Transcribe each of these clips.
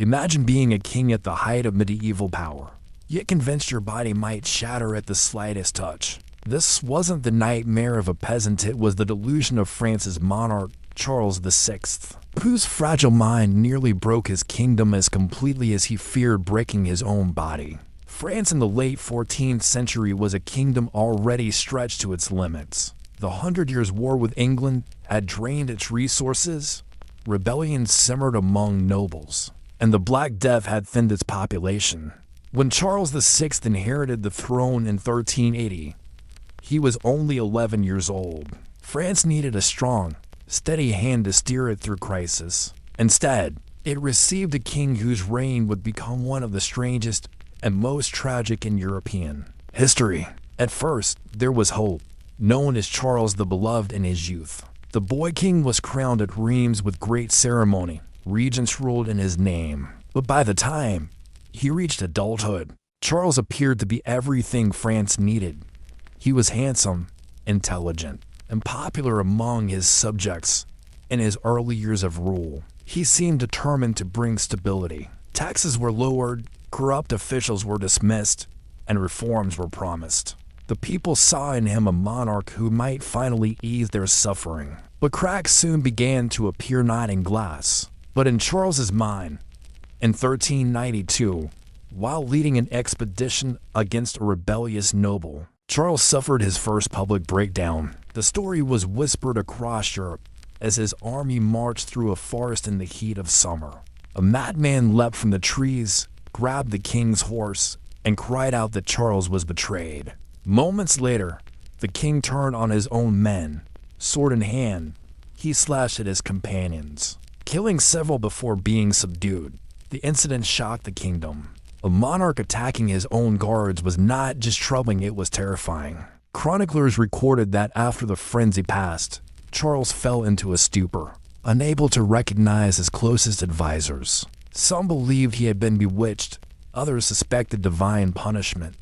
Imagine being a king at the height of medieval power, yet convinced your body might shatter at the slightest touch. This wasn't the nightmare of a peasant, it was the delusion of France's monarch, Charles VI, whose fragile mind nearly broke his kingdom as completely as he feared breaking his own body. France in the late 14th century was a kingdom already stretched to its limits. The 100 Years' War with England had drained its resources, rebellion simmered among nobles, and the Black Death had thinned its population. When Charles VI inherited the throne in 1380, he was only 11 years old. France needed a strong, steady hand to steer it through crisis. Instead, it received a king whose reign would become one of the strangest and most tragic in European history. At first, there was hope. Known as Charles the Beloved in his youth, the boy king was crowned at Reims with great ceremony. Regents ruled in his name. But by the time he reached adulthood, Charles appeared to be everything France needed. He was handsome, intelligent, and popular among his subjects. In his early years of rule, he seemed determined to bring stability. Taxes were lowered, corrupt officials were dismissed, and reforms were promised. The people saw in him a monarch who might finally ease their suffering. But cracks soon began to appear, not in glass, but in Charles's mind. In 1392, while leading an expedition against a rebellious noble, Charles suffered his first public breakdown. The story was whispered across Europe as his army marched through a forest in the heat of summer. A madman leapt from the trees, grabbed the king's horse, and cried out that Charles was betrayed. Moments later, the king turned on his own men. Sword in hand, he slashed at his companions, killing several before being subdued. The incident shocked the kingdom. A monarch attacking his own guards was not just troubling, it was terrifying. Chroniclers recorded that after the frenzy passed, Charles fell into a stupor, unable to recognize his closest advisors. Some believed he had been bewitched, others suspected divine punishment.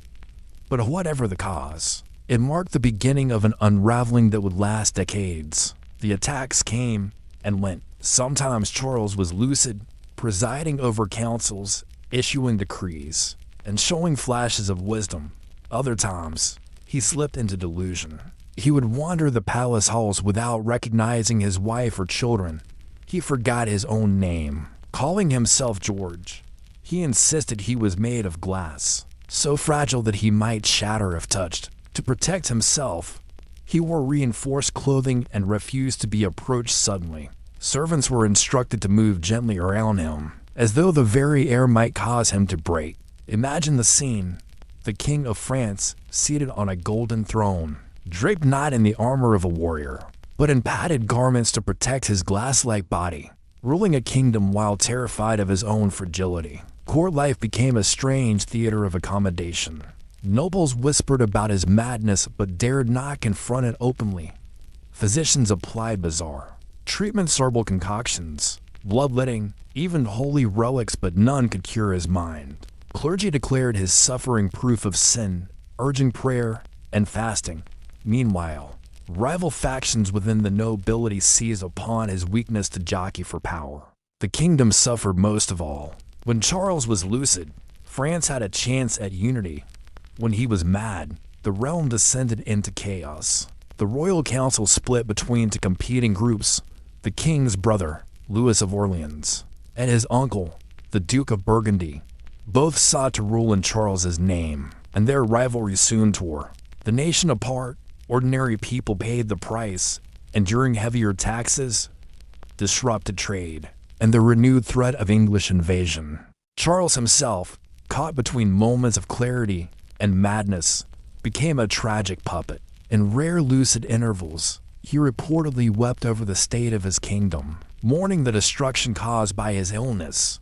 But whatever the cause, it marked the beginning of an unraveling that would last decades. The attacks came and went. Sometimes Charles was lucid, presiding over councils, issuing decrees, and showing flashes of wisdom. Other times, he slipped into delusion. He would wander the palace halls without recognizing his wife or children. He forgot his own name, calling himself George. He insisted he was made of glass, so fragile that he might shatter if touched. To protect himself, he wore reinforced clothing and refused to be approached suddenly. Servants were instructed to move gently around him, as though the very air might cause him to break. Imagine the scene: the King of France seated on a golden throne, draped not in the armor of a warrior, but in padded garments to protect his glass-like body, ruling a kingdom while terrified of his own fragility. Court life became a strange theater of accommodation. Nobles whispered about his madness but dared not confront it openly. Physicians applied bizarre treatments, herbal concoctions, bloodletting, even holy relics, but none could cure his mind. Clergy declared his suffering proof of sin, urging prayer and fasting. Meanwhile, rival factions within the nobility seized upon his weakness to jockey for power. The kingdom suffered most of all. When Charles was lucid, France had a chance at unity. When he was mad, the realm descended into chaos. The royal council split between two competing groups: the king's brother, Louis of Orleans, and his uncle, the Duke of Burgundy. Both sought to rule in Charles's name, and their rivalry soon tore the nation apart. Ordinary people paid the price, enduring heavier taxes, disrupted trade, and the renewed threat of English invasion. Charles himself, caught between moments of clarity and madness, became a tragic puppet. In rare lucid intervals, he reportedly wept over the state of his kingdom, mourning the destruction caused by his illness.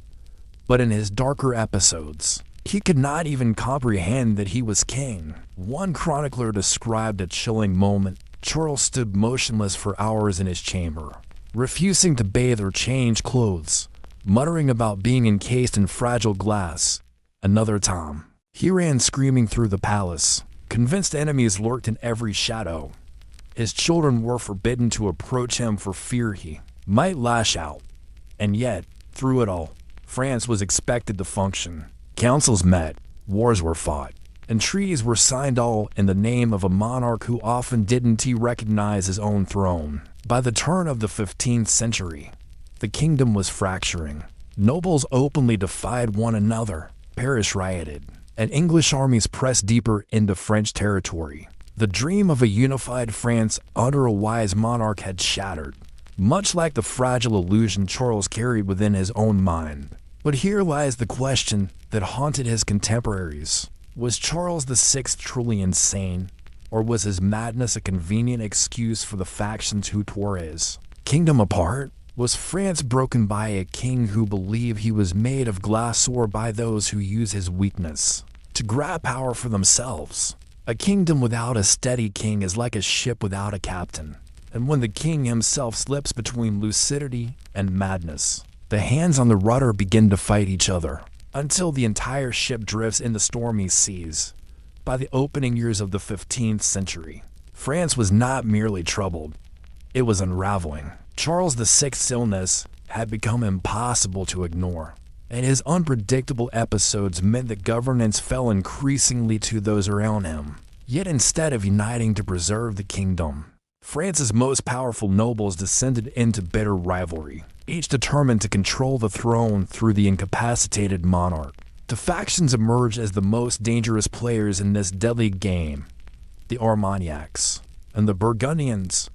But in his darker episodes, he could not even comprehend that he was king. One chronicler described a chilling moment. Charles stood motionless for hours in his chamber, refusing to bathe or change clothes, muttering about being encased in fragile glass. Another time, he ran screaming through the palace, convinced enemies lurked in every shadow. His children were forbidden to approach him for fear he might lash out. And yet, through it all, France was expected to function. Councils met, wars were fought, and treaties were signed, all in the name of a monarch who often didn't recognize his own throne. By the turn of the 15th century, the kingdom was fracturing. Nobles openly defied one another, Paris rioted, and English armies pressed deeper into French territory. The dream of a unified France under a wise monarch had shattered, much like the fragile illusion Charles carried within his own mind. But here lies the question that haunted his contemporaries. Was Charles VI truly insane, or was his madness a convenient excuse for the factions who tore his kingdom apart? Was France broken by a king who believed he was made of glass, or by those who use his weakness to grab power for themselves? A kingdom without a steady king is like a ship without a captain, and when the king himself slips between lucidity and madness, the hands on the rudder begin to fight each other, until the entire ship drifts into stormy seas. By the opening years of the 15th century, France was not merely troubled, it was unraveling. Charles VI's illness had become impossible to ignore, and his unpredictable episodes meant that governance fell increasingly to those around him. Yet instead of uniting to preserve the kingdom, France's most powerful nobles descended into bitter rivalry, each determined to control the throne through the incapacitated monarch. The factions emerged as the most dangerous players in this deadly game: the Armagnacs and the Burgundians.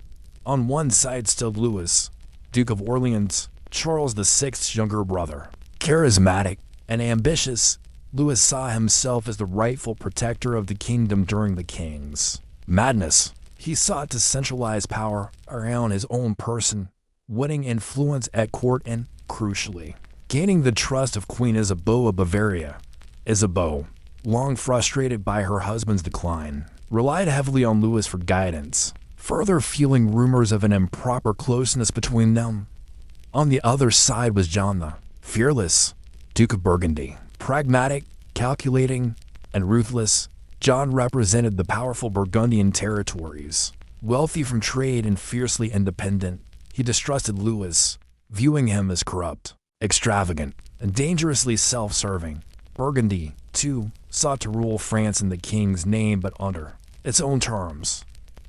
On one side stood Louis, Duke of Orleans, Charles VI's younger brother. Charismatic and ambitious, Louis saw himself as the rightful protector of the kingdom during the king's madness. He sought to centralize power around his own person, winning influence at court and, crucially, gaining the trust of Queen Isabeau of Bavaria. Isabeau, long frustrated by her husband's decline, relied heavily on Louis for guidance, further fueling rumors of an improper closeness between them. On the other side was John the Fearless, Duke of Burgundy. Pragmatic, calculating, and ruthless, John represented the powerful Burgundian territories. Wealthy from trade and fiercely independent, he distrusted Louis, viewing him as corrupt, extravagant, and dangerously self-serving. Burgundy, too, sought to rule France in the king's name but under its own terms.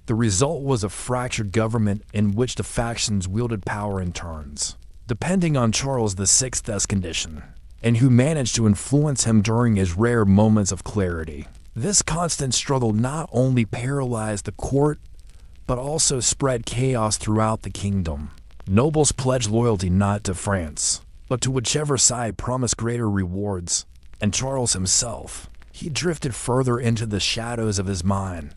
The result was a fractured government in which the factions wielded power in turns, depending on Charles VI's condition, and who managed to influence him during his rare moments of clarity. This constant struggle not only paralyzed the court, but also spread chaos throughout the kingdom. Nobles pledged loyalty not to France, but to whichever side promised greater rewards, and Charles himself, he drifted further into the shadows of his mind.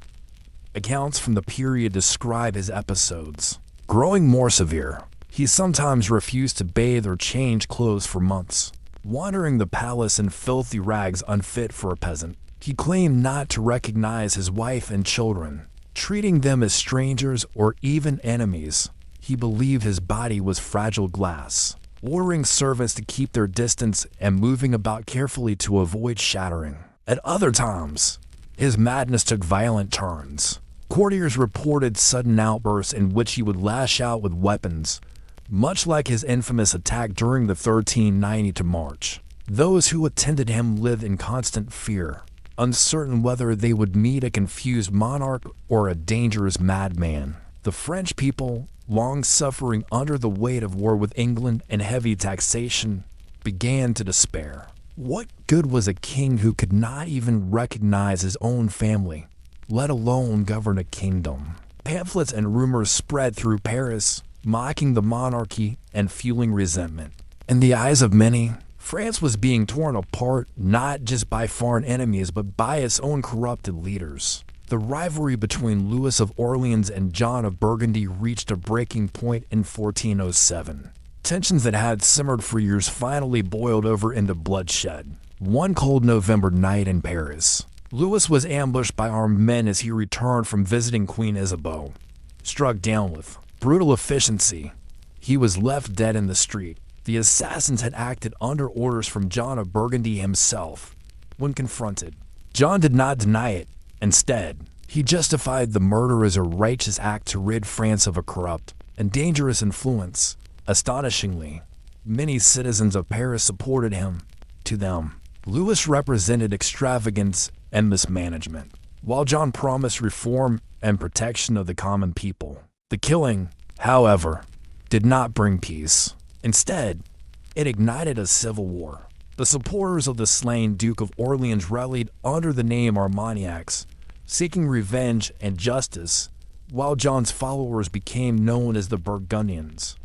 Accounts from the period describe his episodes. Growing more severe, he sometimes refused to bathe or change clothes for months, wandering the palace in filthy rags unfit for a peasant. He claimed not to recognize his wife and children, treating them as strangers or even enemies. He believed his body was fragile glass, ordering servants to keep their distance and moving about carefully to avoid shattering. At other times, his madness took violent turns. Courtiers reported sudden outbursts in which he would lash out with weapons, much like his infamous attack during the 1392 March. Those who attended him lived in constant fear, uncertain whether they would meet a confused monarch or a dangerous madman. The French people, long suffering under the weight of war with England and heavy taxation, began to despair. What good was a king who could not even recognize his own family, let alone govern a kingdom? Pamphlets and rumors spread through Paris, mocking the monarchy and fueling resentment. In the eyes of many, France was being torn apart not just by foreign enemies but by its own corrupted leaders. The rivalry between Louis of Orleans and John of Burgundy reached a breaking point in 1407. Tensions that had simmered for years finally boiled over into bloodshed. One cold November night in Paris, Louis was ambushed by armed men as he returned from visiting Queen Isabeau. Struck down with brutal efficiency, he was left dead in the street. The assassins had acted under orders from John of Burgundy himself. When confronted, John did not deny it. Instead, he justified the murder as a righteous act to rid France of a corrupt and dangerous influence. Astonishingly, Many citizens of Paris supported him. To them, Louis represented extravagance and mismanagement, while John promised reform and protection of the common people. The killing, however, did not bring peace. Instead, it ignited a civil war. The supporters of the slain Duke of Orleans rallied under the name Armagnacs, seeking revenge and justice, while John's followers became known as the Burgundians.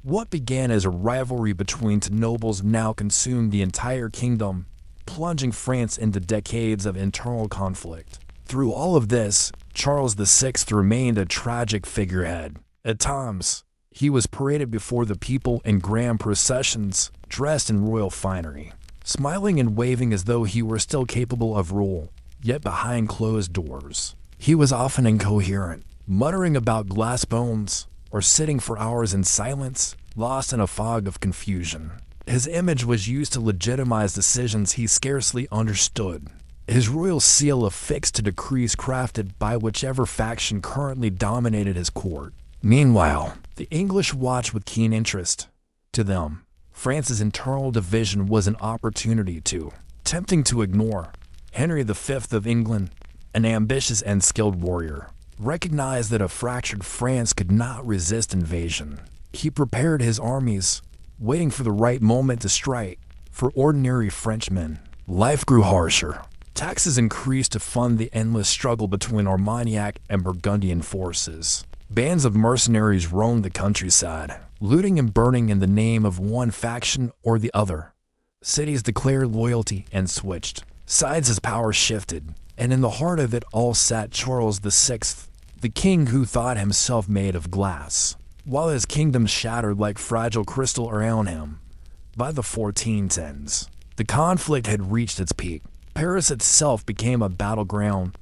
What began as a rivalry between two nobles now consumed the entire kingdom, plunging France into decades of internal conflict. Through all of this, Charles VI remained a tragic figurehead. At times, he was paraded before the people in grand processions, dressed in royal finery, smiling and waving as though he were still capable of rule. Yet behind closed doors, he was often incoherent, muttering about glass bones, or sitting for hours in silence, lost in a fog of confusion. His image was used to legitimize decisions he scarcely understood. His royal seal affixed to decrees crafted by whichever faction currently dominated his court. Meanwhile, the English watched with keen interest. To them, France's internal division was an opportunity too, tempting to ignore. Henry V of England, an ambitious and skilled warrior, recognized that a fractured France could not resist invasion. He prepared his armies, waiting for the right moment to strike. For ordinary Frenchmen, life grew harsher. Taxes increased to fund the endless struggle between Armagnac and Burgundian forces. Bands of mercenaries roamed the countryside, looting and burning in the name of one faction or the other. Cities declared loyalty and switched sides as power shifted, and in the heart of it all sat Charles VI, the king who thought himself made of glass, while his kingdom shattered like fragile crystal around him. By the 1410s, the conflict had reached its peak. Paris itself became a battleground,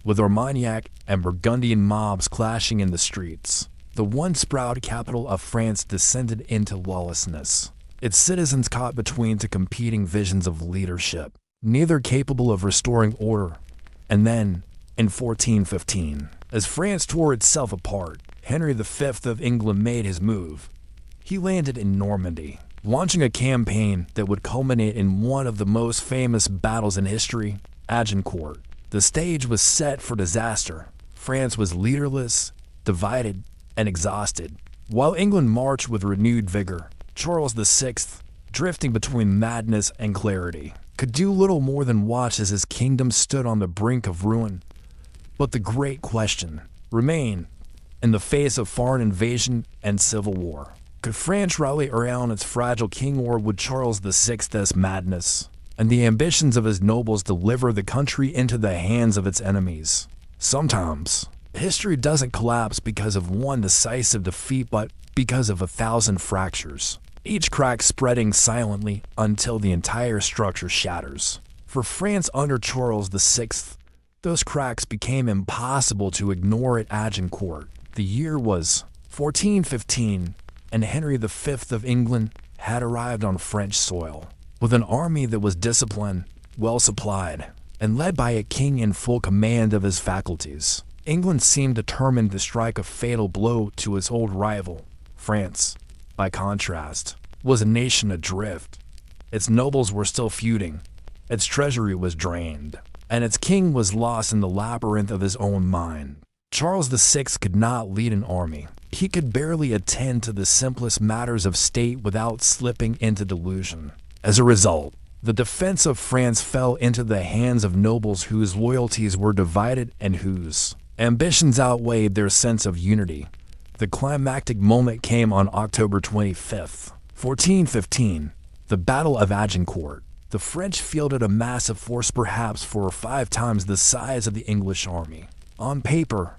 with Armagnac and Burgundian mobs clashing in the streets. The once proud capital of France descended into lawlessness, its citizens caught between two competing visions of leadership, neither capable of restoring order. And then, in 1415, as France tore itself apart, Henry V of England made his move. He landed in Normandy, launching a campaign that would culminate in one of the most famous battles in history, Agincourt. The stage was set for disaster. France was leaderless, divided, and exhausted, while England marched with renewed vigor. Charles VI, drifting between madness and clarity, could do little more than watch as his kingdom stood on the brink of ruin. But the great question remained: in the face of foreign invasion and civil war, could France rally around its fragile king, or would Charles VI's madness and the ambitions of his nobles deliver the country into the hands of its enemies? Sometimes, history doesn't collapse because of one decisive defeat, but because of 1,000 fractures, each crack spreading silently until the entire structure shatters. For France under Charles VI, those cracks became impossible to ignore at Agincourt. The year was 1415, and Henry V of England had arrived on French soil, with an army that was disciplined, well supplied, and led by a king in full command of his faculties. England seemed determined to strike a fatal blow to its old rival. France, by contrast, was a nation adrift. Its nobles were still feuding, its treasury was drained, and its king was lost in the labyrinth of his own mind. Charles VI could not lead an army. He could barely attend to the simplest matters of state without slipping into delusion. As a result, the defense of France fell into the hands of nobles whose loyalties were divided and whose ambitions outweighed their sense of unity. The climactic moment came on October 25th, 1415, the Battle of Agincourt. The French fielded a massive force, perhaps 4 or 5 times the size of the English army. On paper,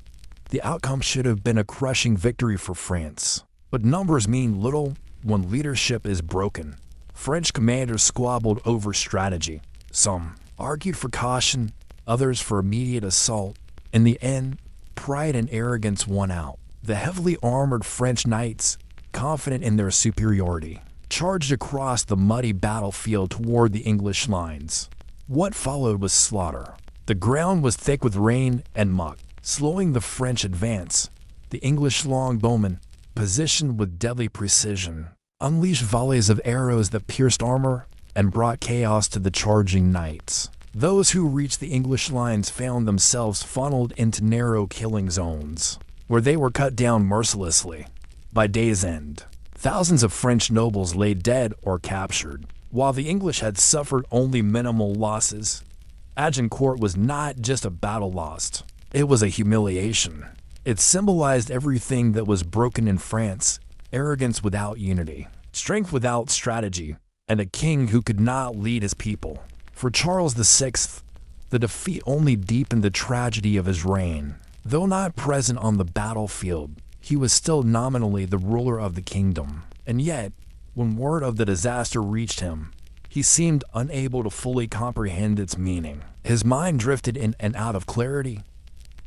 the outcome should have been a crushing victory for France. But numbers mean little when leadership is broken. French commanders squabbled over strategy. Some argued for caution, others for immediate assault. In the end, pride and arrogance won out. The heavily armored French knights, confident in their superiority, charged across the muddy battlefield toward the English lines. What followed was slaughter. The ground was thick with rain and muck, slowing the French advance. The English longbowmen, positioned with deadly precision, unleashed volleys of arrows that pierced armor and brought chaos to the charging knights. Those who reached the English lines found themselves funneled into narrow killing zones, where they were cut down mercilessly. By day's end, thousands of French nobles lay dead or captured, while the English had suffered only minimal losses. Agincourt was not just a battle lost, it was a humiliation. It symbolized everything that was broken in France: arrogance without unity, strength without strategy, and a king who could not lead his people. For Charles VI, the defeat only deepened the tragedy of his reign. Though not present on the battlefield, he was still nominally the ruler of the kingdom. And yet, when word of the disaster reached him, he seemed unable to fully comprehend its meaning. His mind drifted in and out of clarity.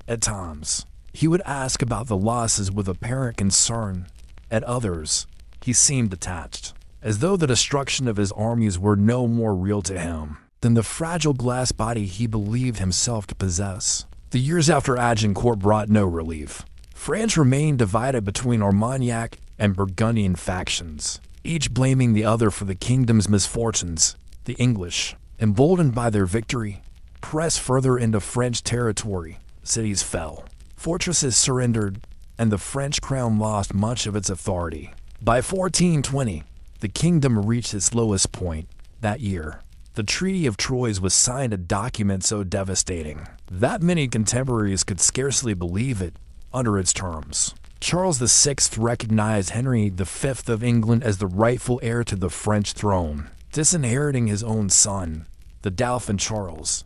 At times, he would ask about the losses with apparent concern. At others, he seemed detached, as though the destruction of his armies were no more real to him than the fragile glass body he believed himself to possess. The years after Agincourt brought no relief. France remained divided between Armagnac and Burgundian factions, each blaming the other for the kingdom's misfortunes. The English, emboldened by their victory, pressed further into French territory. Cities fell, fortresses surrendered, and the French crown lost much of its authority. By 1420, the kingdom reached its lowest point. That year, the Treaty of Troyes was signed, a document so devastating that many contemporaries could scarcely believe it. Under its terms, Charles VI recognized Henry V of England as the rightful heir to the French throne, disinheriting his own son, the Dauphin Charles.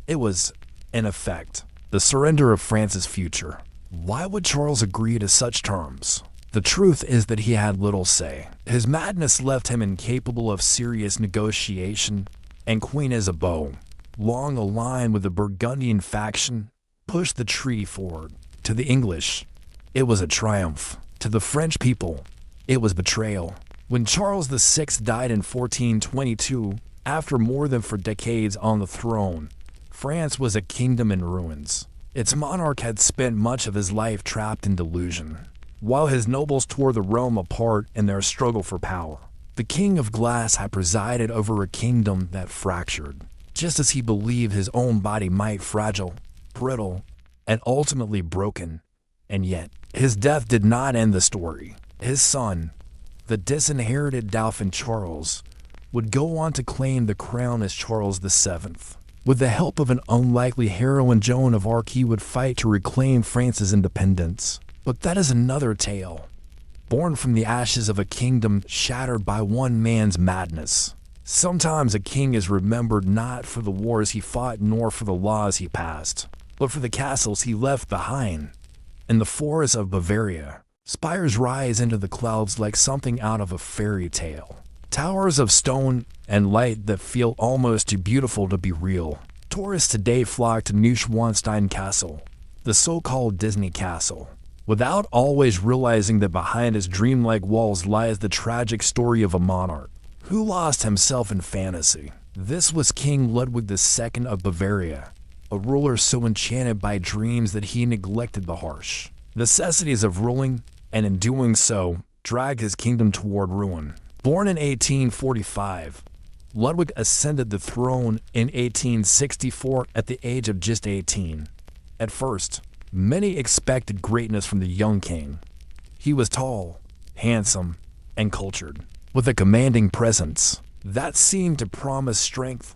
It was, in effect, the surrender of France's future. Why would Charles agree to such terms? The truth is that he had little say. His madness left him incapable of serious negotiation, and Queen Isabeau, long aligned with the Burgundian faction, pushed the treaty forward. To the English, it was a triumph. To the French people, it was betrayal. When Charles VI died in 1422, after more than 4 decades on the throne, France was a kingdom in ruins. Its monarch had spent much of his life trapped in delusion, while his nobles tore the realm apart in their struggle for power. The King of Glass had presided over a kingdom that fractured, just as he believed his own body might fragile, brittle, and ultimately broken. And yet, his death did not end the story. His son, the disinherited Dauphin Charles, would go on to claim the crown as Charles VII. With the help of an unlikely heroine, Joan of Arc, he would fight to reclaim France's independence. But that is another tale, born from the ashes of a kingdom shattered by one man's madness. Sometimes a king is remembered not for the wars he fought nor for the laws he passed, but for the castles he left behind. In the forests of Bavaria, spires rise into the clouds like something out of a fairy tale. Towers of stone and light that feel almost too beautiful to be real. Tourists today flock to Neuschwanstein Castle, the so-called Disney castle, without always realizing that behind its dreamlike walls lies the tragic story of a monarch who lost himself in fantasy. This was King Ludwig II of Bavaria, a ruler so enchanted by dreams that he neglected the harsh necessities of ruling, and in doing so, dragged his kingdom toward ruin. Born in 1845, Ludwig ascended the throne in 1864 at the age of just 18. At first, many expected greatness from the young king. He was tall, handsome, and cultured, with a commanding presence that seemed to promise strength.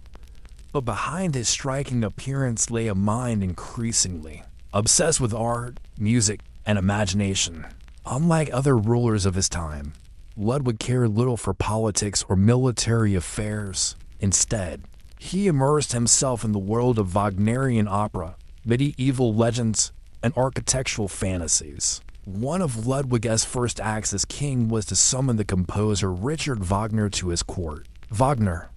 But behind his striking appearance lay a mind increasingly obsessed with art, music, and imagination. Unlike other rulers of his time, Ludwig cared little for politics or military affairs. Instead, he immersed himself in the world of Wagnerian opera, medieval legends, and architectural fantasies. One of Ludwig's first acts as king was to summon the composer Richard Wagner to his court. Wagner,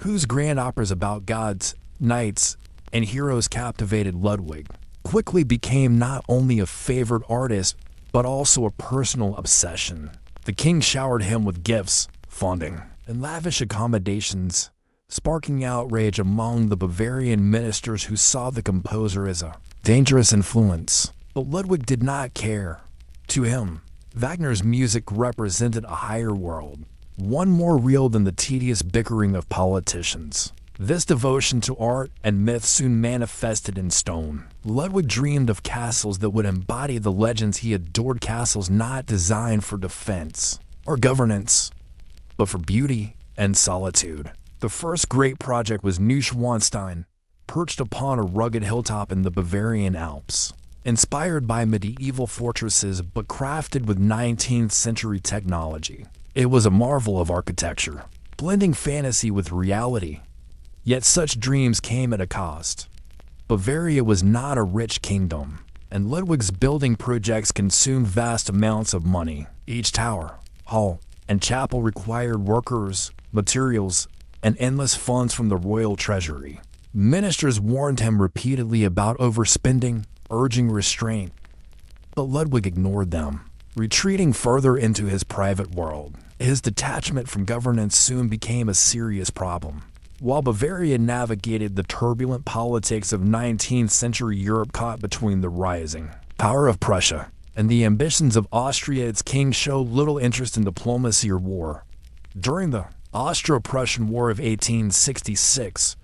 whose grand operas about gods, knights, and heroes captivated Ludwig, quickly became not only a favored artist, but also a personal obsession. The king showered him with gifts, funding, and lavish accommodations, sparking outrage among the Bavarian ministers who saw the composer as a dangerous influence. But Ludwig did not care. To him, Wagner's music represented a higher world, one more real than the tedious bickering of politicians. This devotion to art and myth soon manifested in stone. Ludwig dreamed of castles that would embody the legends. He adored castles not designed for defense or governance, but for beauty and solitude. The first great project was Neuschwanstein, perched upon a rugged hilltop in the Bavarian Alps. Inspired by medieval fortresses but crafted with 19th century technology, it was a marvel of architecture, blending fantasy with reality. Yet such dreams came at a cost. Bavaria was not a rich kingdom, and Ludwig's building projects consumed vast amounts of money. Each tower, hall, and chapel required workers, materials, and endless funds from the royal treasury. Ministers warned him repeatedly about overspending, urging restraint, but Ludwig ignored them, retreating further into his private world. His detachment from governance soon became a serious problem. While Bavaria navigated the turbulent politics of 19th century Europe caught between the rising power of Prussia and the ambitions of Austria, its king showed little interest in diplomacy or war. During the Austro-Prussian War of 1866,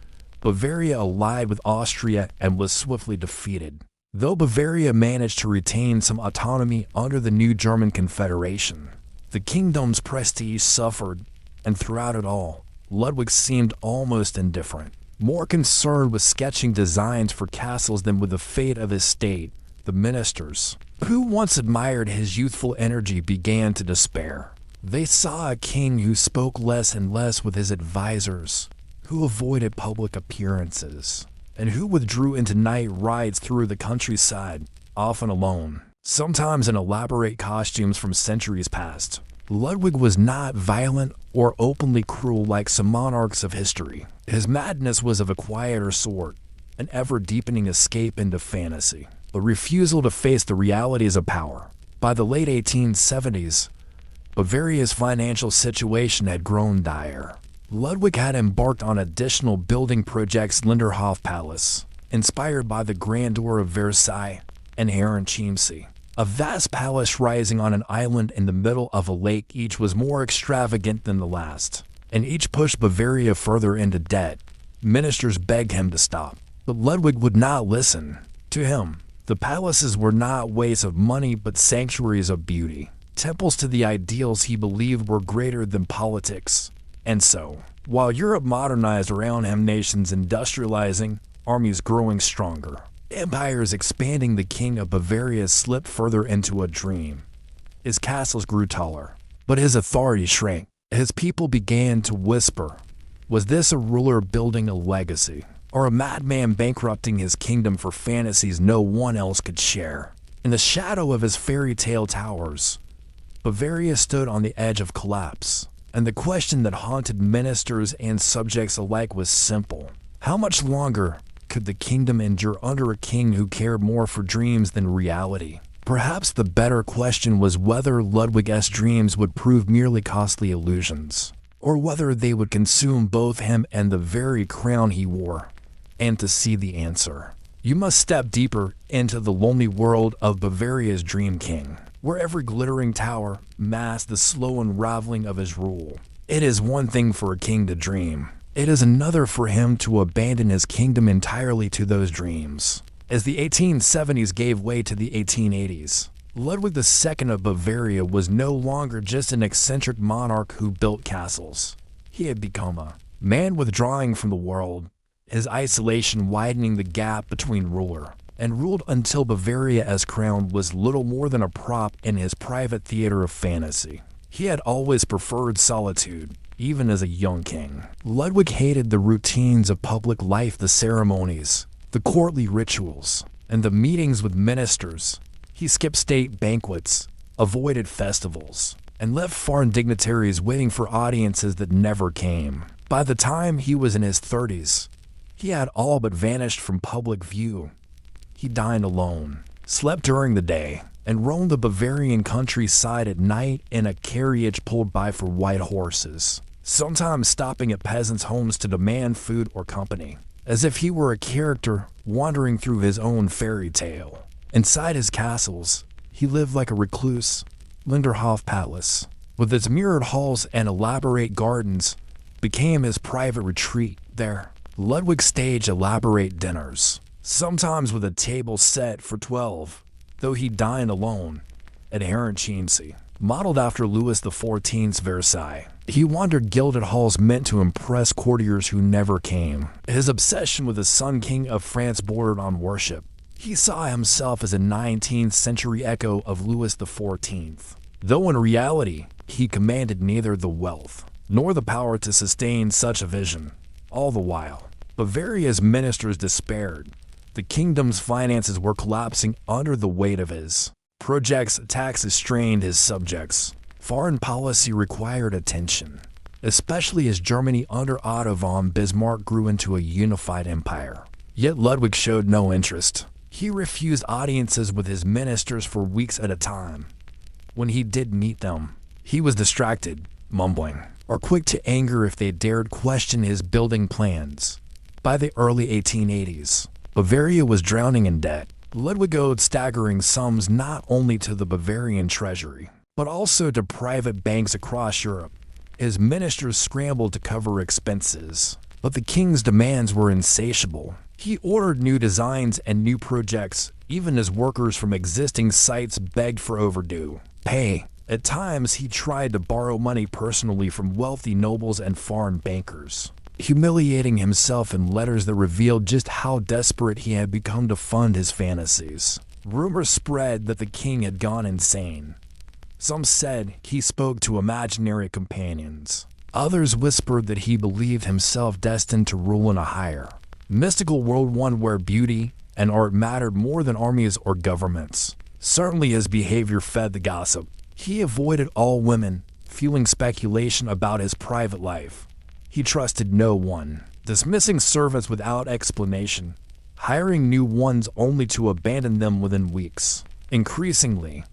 Bavaria allied with Austria and was swiftly defeated. Though Bavaria managed to retain some autonomy under the new German Confederation, the kingdom's prestige suffered, and throughout it all, Ludwig seemed almost indifferent, more concerned with sketching designs for castles than with the fate of his state. The ministers, who once admired his youthful energy, began to despair. They saw a king who spoke less and less with his advisors, who avoided public appearances, and who withdrew into night rides through the countryside, often alone, sometimes in elaborate costumes from centuries past. Ludwig was not violent or openly cruel like some monarchs of history. His madness was of a quieter sort, an ever-deepening escape into fantasy, a refusal to face the realities of power. By the late 1870s, Bavaria's financial situation had grown dire. Ludwig had embarked on additional building projects: Linderhof Palace, inspired by the grandeur of Versailles, and Herrenchiemsee, a vast palace rising on an island in the middle of a lake. Each was more extravagant than the last, and each pushed Bavaria further into debt. Ministers begged him to stop, but Ludwig would not listen. To him, the palaces were not wastes of money but sanctuaries of beauty, temples to the ideals he believed were greater than politics. And so, while Europe modernized around him, nations industrializing, armies growing stronger, empires expanding, the king of Bavaria slipped further into a dream. His castles grew taller, but his authority shrank. His people began to whisper, was this a ruler building a legacy, or a madman bankrupting his kingdom for fantasies no one else could share? In the shadow of his fairy tale towers, Bavaria stood on the edge of collapse, and the question that haunted ministers and subjects alike was simple. How much longer could the kingdom endure under a king who cared more for dreams than reality? Perhaps the better question was whether Ludwig's dreams would prove merely costly illusions, or whether they would consume both him and the very crown he wore. And to see the answer, you must step deeper into the lonely world of Bavaria's dream king, where every glittering tower masked the slow unraveling of his rule. It is one thing for a king to dream. It is another for him to abandon his kingdom entirely to those dreams. As the 1870s gave way to the 1880s, Ludwig II of Bavaria was no longer just an eccentric monarch who built castles. He had become a man withdrawing from the world, his isolation widening the gap between ruler and ruled until Bavaria as crown was little more than a prop in his private theater of fantasy. He had always preferred solitude, even as a young king. Ludwig hated the routines of public life, the ceremonies, the courtly rituals, and the meetings with ministers. He skipped state banquets, avoided festivals, and left foreign dignitaries waiting for audiences that never came. By the time he was in his 30s, he had all but vanished from public view. He dined alone, slept during the day, and roamed the Bavarian countryside at night in a carriage pulled by for white horses, sometimes stopping at peasants' homes to demand food or company, as if he were a character wandering through his own fairy tale. Inside his castles, he lived like a recluse, Linderhof Palace, with its mirrored halls and elaborate gardens, became his private retreat. There, Ludwig staged elaborate dinners, sometimes with a table set for 12, though he dined alone, at Herrenchiemsee, modeled after Louis XIV's Versailles. He wandered gilded halls meant to impress courtiers who never came. His obsession with the Sun King of France bordered on worship. He saw himself as a 19th century echo of Louis XIV, though in reality, he commanded neither the wealth nor the power to sustain such a vision. All the while, Bavaria's ministers despaired. The kingdom's finances were collapsing under the weight of his projects. Taxes strained his subjects. Foreign policy required attention, especially as Germany under Otto von Bismarck grew into a unified empire. Yet Ludwig showed no interest. He refused audiences with his ministers for weeks at a time. When he did meet them, he was distracted, mumbling, or quick to anger if they dared question his building plans. By the early 1880s, Bavaria was drowning in debt. Ludwig owed staggering sums not only to the Bavarian treasury, but also to private banks across Europe. His ministers scrambled to cover expenses, but the king's demands were insatiable. He ordered new designs and new projects, even as workers from existing sites begged for overdue pay. At times, he tried to borrow money personally from wealthy nobles and foreign bankers, humiliating himself in letters that revealed just how desperate he had become to fund his fantasies. Rumors spread that the king had gone insane. Some said he spoke to imaginary companions. Others whispered that he believed himself destined to rule in a higher, mystical world, one where beauty and art mattered more than armies or governments. Certainly his behavior fed the gossip. He avoided all women, fueling speculation about his private life. He trusted no one, dismissing servants without explanation, hiring new ones only to abandon them within weeks. Increasingly,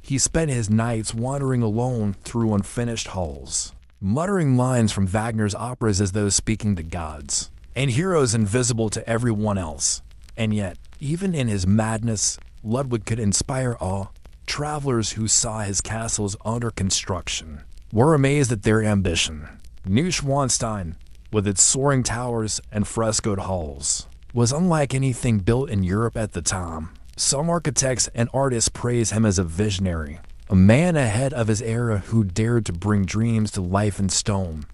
he spent his nights wandering alone through unfinished halls, muttering lines from Wagner's operas as though speaking to gods and heroes invisible to everyone else. And yet, even in his madness, Ludwig could inspire awe. Travelers who saw his castles under construction were amazed at their ambition. Neuschwanstein, with its soaring towers and frescoed halls, was unlike anything built in Europe at the time. Some architects and artists praise him as a visionary, a man ahead of his era who dared to bring dreams to life in stone.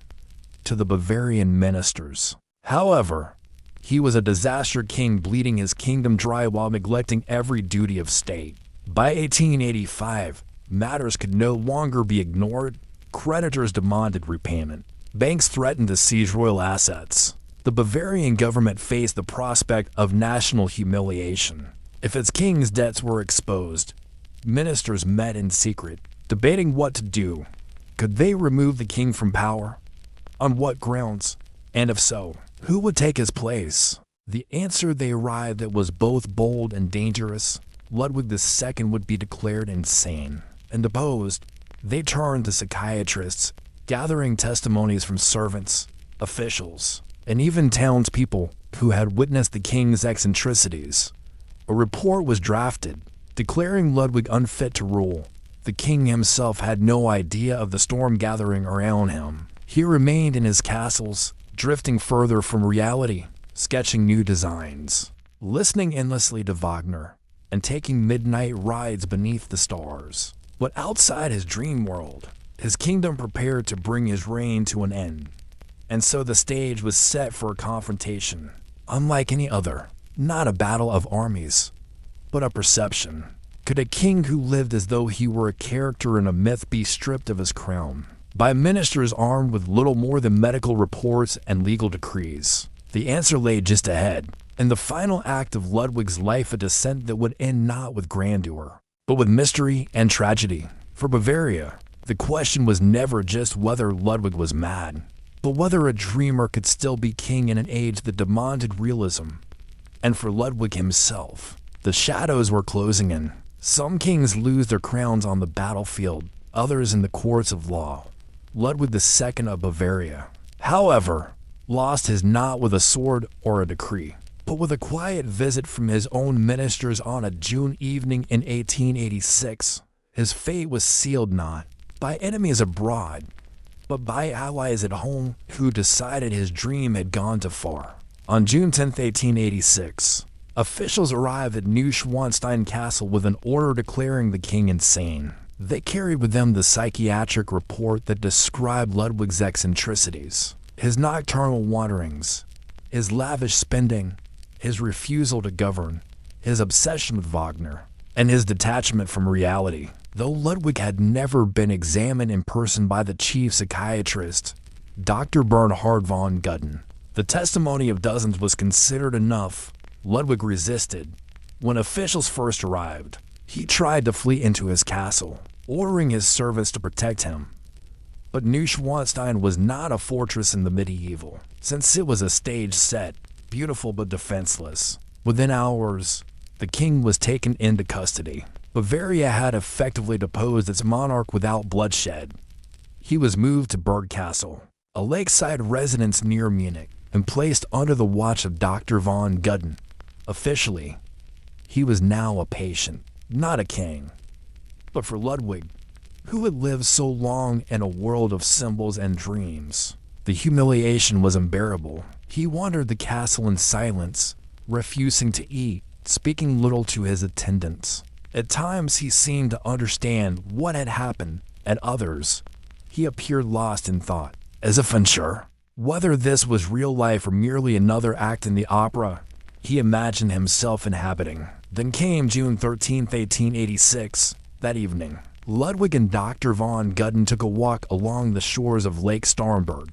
To the Bavarian ministers, however, he was a disaster king, bleeding his kingdom dry while neglecting every duty of state. By 1885, matters could no longer be ignored. Creditors demanded repayment. Banks threatened to seize royal assets. The Bavarian government faced the prospect of national humiliation. If its king's debts were exposed, ministers met in secret, debating what to do. Could they remove the king from power? On what grounds? And if so, who would take his place? The answer they arrived at was both bold and dangerous. Ludwig II would be declared insane and deposed. They turned to psychiatrists, gathering testimonies from servants, officials, and even townspeople who had witnessed the king's eccentricities. A report was drafted, declaring Ludwig unfit to rule. The king himself had no idea of the storm gathering around him. He remained in his castles, drifting further from reality, sketching new designs, listening endlessly to Wagner, and taking midnight rides beneath the stars. But outside his dream world, his kingdom prepared to bring his reign to an end. And so the stage was set for a confrontation, unlike any other. Not a battle of armies, but a perception. Could a king who lived as though he were a character in a myth be stripped of his crown by ministers armed with little more than medical reports and legal decrees? The answer lay just ahead. In the final act of Ludwig's life, a descent that would end not with grandeur, but with mystery and tragedy. For Bavaria, the question was never just whether Ludwig was mad, but whether a dreamer could still be king in an age that demanded realism. And for Ludwig himself, the shadows were closing in. Some kings lose their crowns on the battlefield, others in the courts of law. Ludwig II of Bavaria, however, lost his not with a sword or a decree, but with a quiet visit from his own ministers on a June evening in 1886. His fate was sealed not by enemies abroad, but by allies at home who decided his dream had gone too far. On June 10, 1886, officials arrived at Neuschwanstein Castle with an order declaring the king insane. They carried with them the psychiatric report that described Ludwig's eccentricities, his nocturnal wanderings, his lavish spending, his refusal to govern, his obsession with Wagner, and his detachment from reality. Though Ludwig had never been examined in person by the chief psychiatrist, Dr. Bernhard von Gutten, the testimony of dozens was considered enough. Ludwig resisted. When officials first arrived, he tried to flee into his castle, ordering his servants to protect him. But Neuschwanstein was not a fortress in the medieval, since it was a stage set, beautiful but defenseless. Within hours, the king was taken into custody. Bavaria had effectively deposed its monarch without bloodshed. He was moved to Burg Castle, a lakeside residence near Munich, and placed under the watch of Dr. von Gutten. Officially, he was now a patient, not a king. But for Ludwig, who had lived so long in a world of symbols and dreams, the humiliation was unbearable. He wandered the castle in silence, refusing to eat, speaking little to his attendants. At times he seemed to understand what had happened, at others, he appeared lost in thought, as if unsure whether this was real life or merely another act in the opera he imagined himself inhabiting. Then came June 13, 1886. That evening, Ludwig and Dr. von Gutten took a walk along the shores of Lake Starnberg.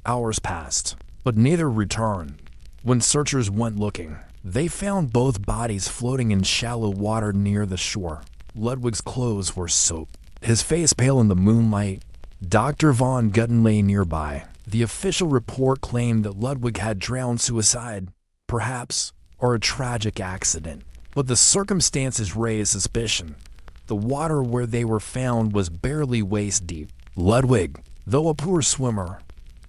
Hours passed, but neither returned. When searchers went looking, they found both bodies floating in shallow water near the shore. Ludwig's clothes were soaked, his face pale in the moonlight. Dr. von Gutten lay nearby. The official report claimed that Ludwig had drowned, suicide, perhaps, or a tragic accident. But the circumstances raised suspicion. The water where they were found was barely waist deep. Ludwig, though a poor swimmer,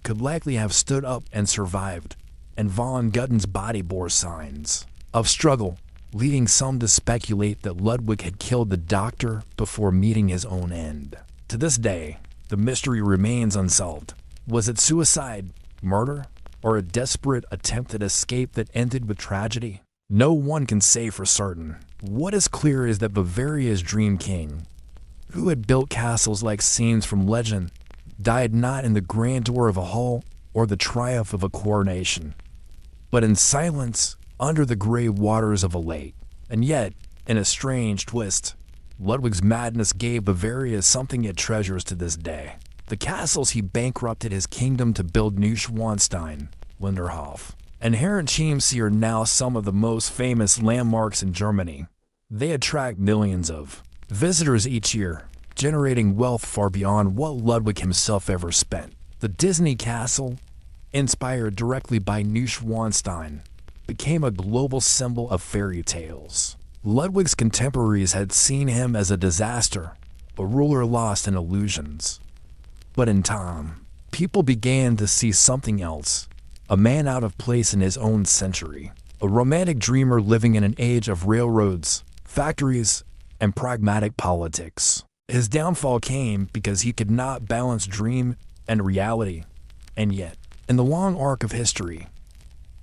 could likely have stood up and survived, and von Gutten's body bore signs of struggle, leading some to speculate that Ludwig had killed the doctor before meeting his own end. To this day, the mystery remains unsolved. Was it suicide, murder, or a desperate attempt at escape that ended with tragedy? No one can say for certain. What is clear is that Bavaria's dream king, who had built castles like scenes from legend, died not in the grandeur of a hall or the triumph of a coronation, but in silence under the gray waters of a lake. And yet, in a strange twist, Ludwig's madness gave Bavaria something it treasures to this day. The castles he bankrupted his kingdom to build Neuschwanstein, Linderhof, and Herrenchiemsee are now some of the most famous landmarks in Germany. They attract millions of visitors each year, generating wealth far beyond what Ludwig himself ever spent. The Disney castle, inspired directly by Neuschwanstein, became a global symbol of fairy tales. Ludwig's contemporaries had seen him as a disaster, a ruler lost in illusions. But in time, people began to see something else, a man out of place in his own century, a romantic dreamer living in an age of railroads, factories, and pragmatic politics. His downfall came because he could not balance dream and reality, and yet, in the long arc of history,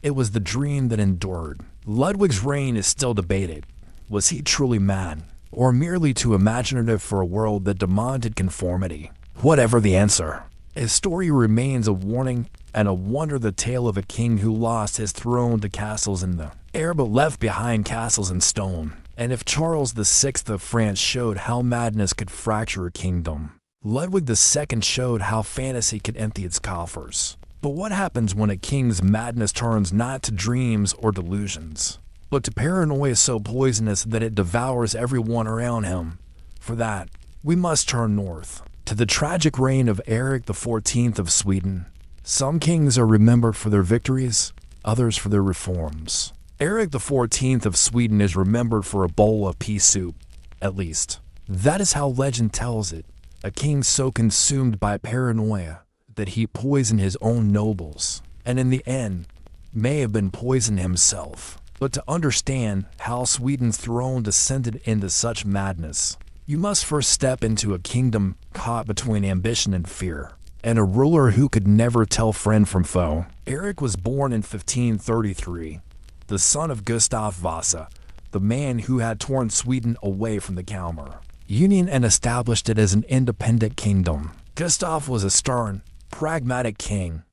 it was the dream that endured. Ludwig's reign is still debated. Was he truly mad, or merely too imaginative for a world that demanded conformity? Whatever the answer, his story remains a warning and a wonder, the tale of a king who lost his throne to castles in the air but left behind castles in stone. And if Charles VI of France showed how madness could fracture a kingdom, Ludwig II showed how fantasy could empty its coffers. But what happens when a king's madness turns not to dreams or delusions, but to paranoia so poisonous that it devours everyone around him? For that, we must turn north, to the tragic reign of Eric XIV of Sweden. Some kings are remembered for their victories, others for their reforms. Eric XIV of Sweden is remembered for a bowl of pea soup, at least. That is how legend tells it, a king so consumed by paranoia that he poisoned his own nobles, and in the end, may have been poisoned himself. But to understand how Sweden's throne descended into such madness, You must first step into a kingdom caught between ambition and fear, and a ruler who could never tell friend from foe. Erik was born in 1533, the son of Gustav Vasa, the man who had torn Sweden away from the Kalmar Union and established it as an independent kingdom. Gustav was a stern, pragmatic king,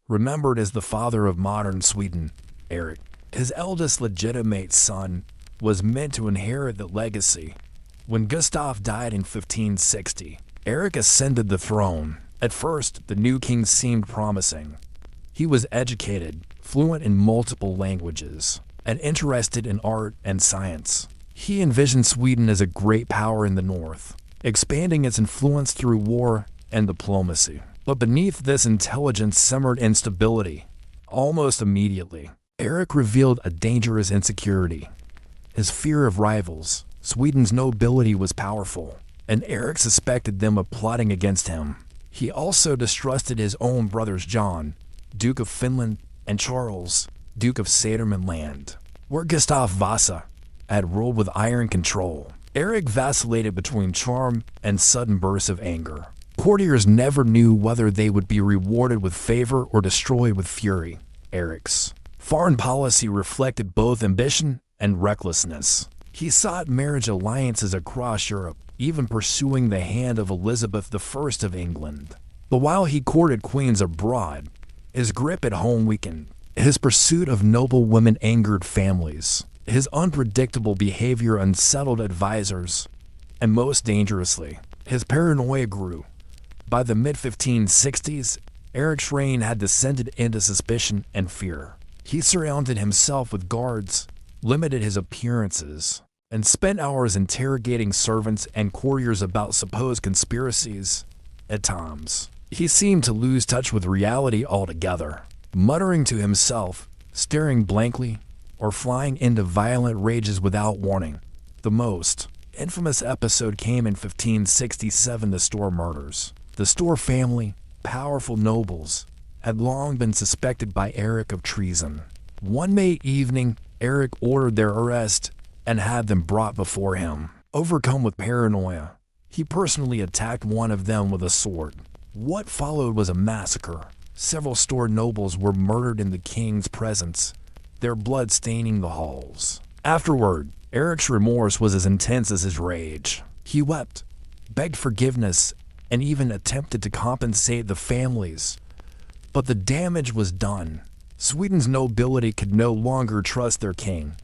remembered as the father of modern Sweden. Erik, his eldest legitimate son, was meant to inherit the legacy. When Gustav died in 1560, Erik ascended the throne. At first, the new king seemed promising. He was educated, fluent in multiple languages, and interested in art and science. He envisioned Sweden as a great power in the north, expanding its influence through war and diplomacy. But beneath this intelligence simmered instability. Almost immediately, Erik revealed a dangerous insecurity. His fear of rivals. Sweden's nobility was powerful, and Erik suspected them of plotting against him. He also distrusted his own brothers John, Duke of Finland, and Charles, Duke of Södermanland, where Gustav Vasa had ruled with iron control. Erik vacillated between charm and sudden bursts of anger. Courtiers never knew whether they would be rewarded with favor or destroyed with fury. Erik's foreign policy reflected both ambition and recklessness. He sought marriage alliances across Europe, even pursuing the hand of Elizabeth I of England. But while he courted queens abroad, his grip at home weakened. His pursuit of noble women angered families. His unpredictable behavior unsettled advisors. And most dangerously, his paranoia grew. By the mid-1560s, Erik's reign had descended into suspicion and fear. He surrounded himself with guards, limited his appearances, and spent hours interrogating servants and courtiers about supposed conspiracies. At times, he seemed to lose touch with reality altogether, muttering to himself, staring blankly, or flying into violent rages without warning. The most infamous episode came in 1567, the Storr murders. The Storr family, powerful nobles, had long been suspected by Erik of treason. One May evening, Erik ordered their arrest and had them brought before him. Overcome with paranoia, he personally attacked one of them with a sword. What followed was a massacre. Several Storr nobles were murdered in the king's presence, their blood staining the halls. Afterward, Erik's remorse was as intense as his rage. He wept, begged forgiveness, and even attempted to compensate the families. But the damage was done. Sweden's nobility could no longer trust their king.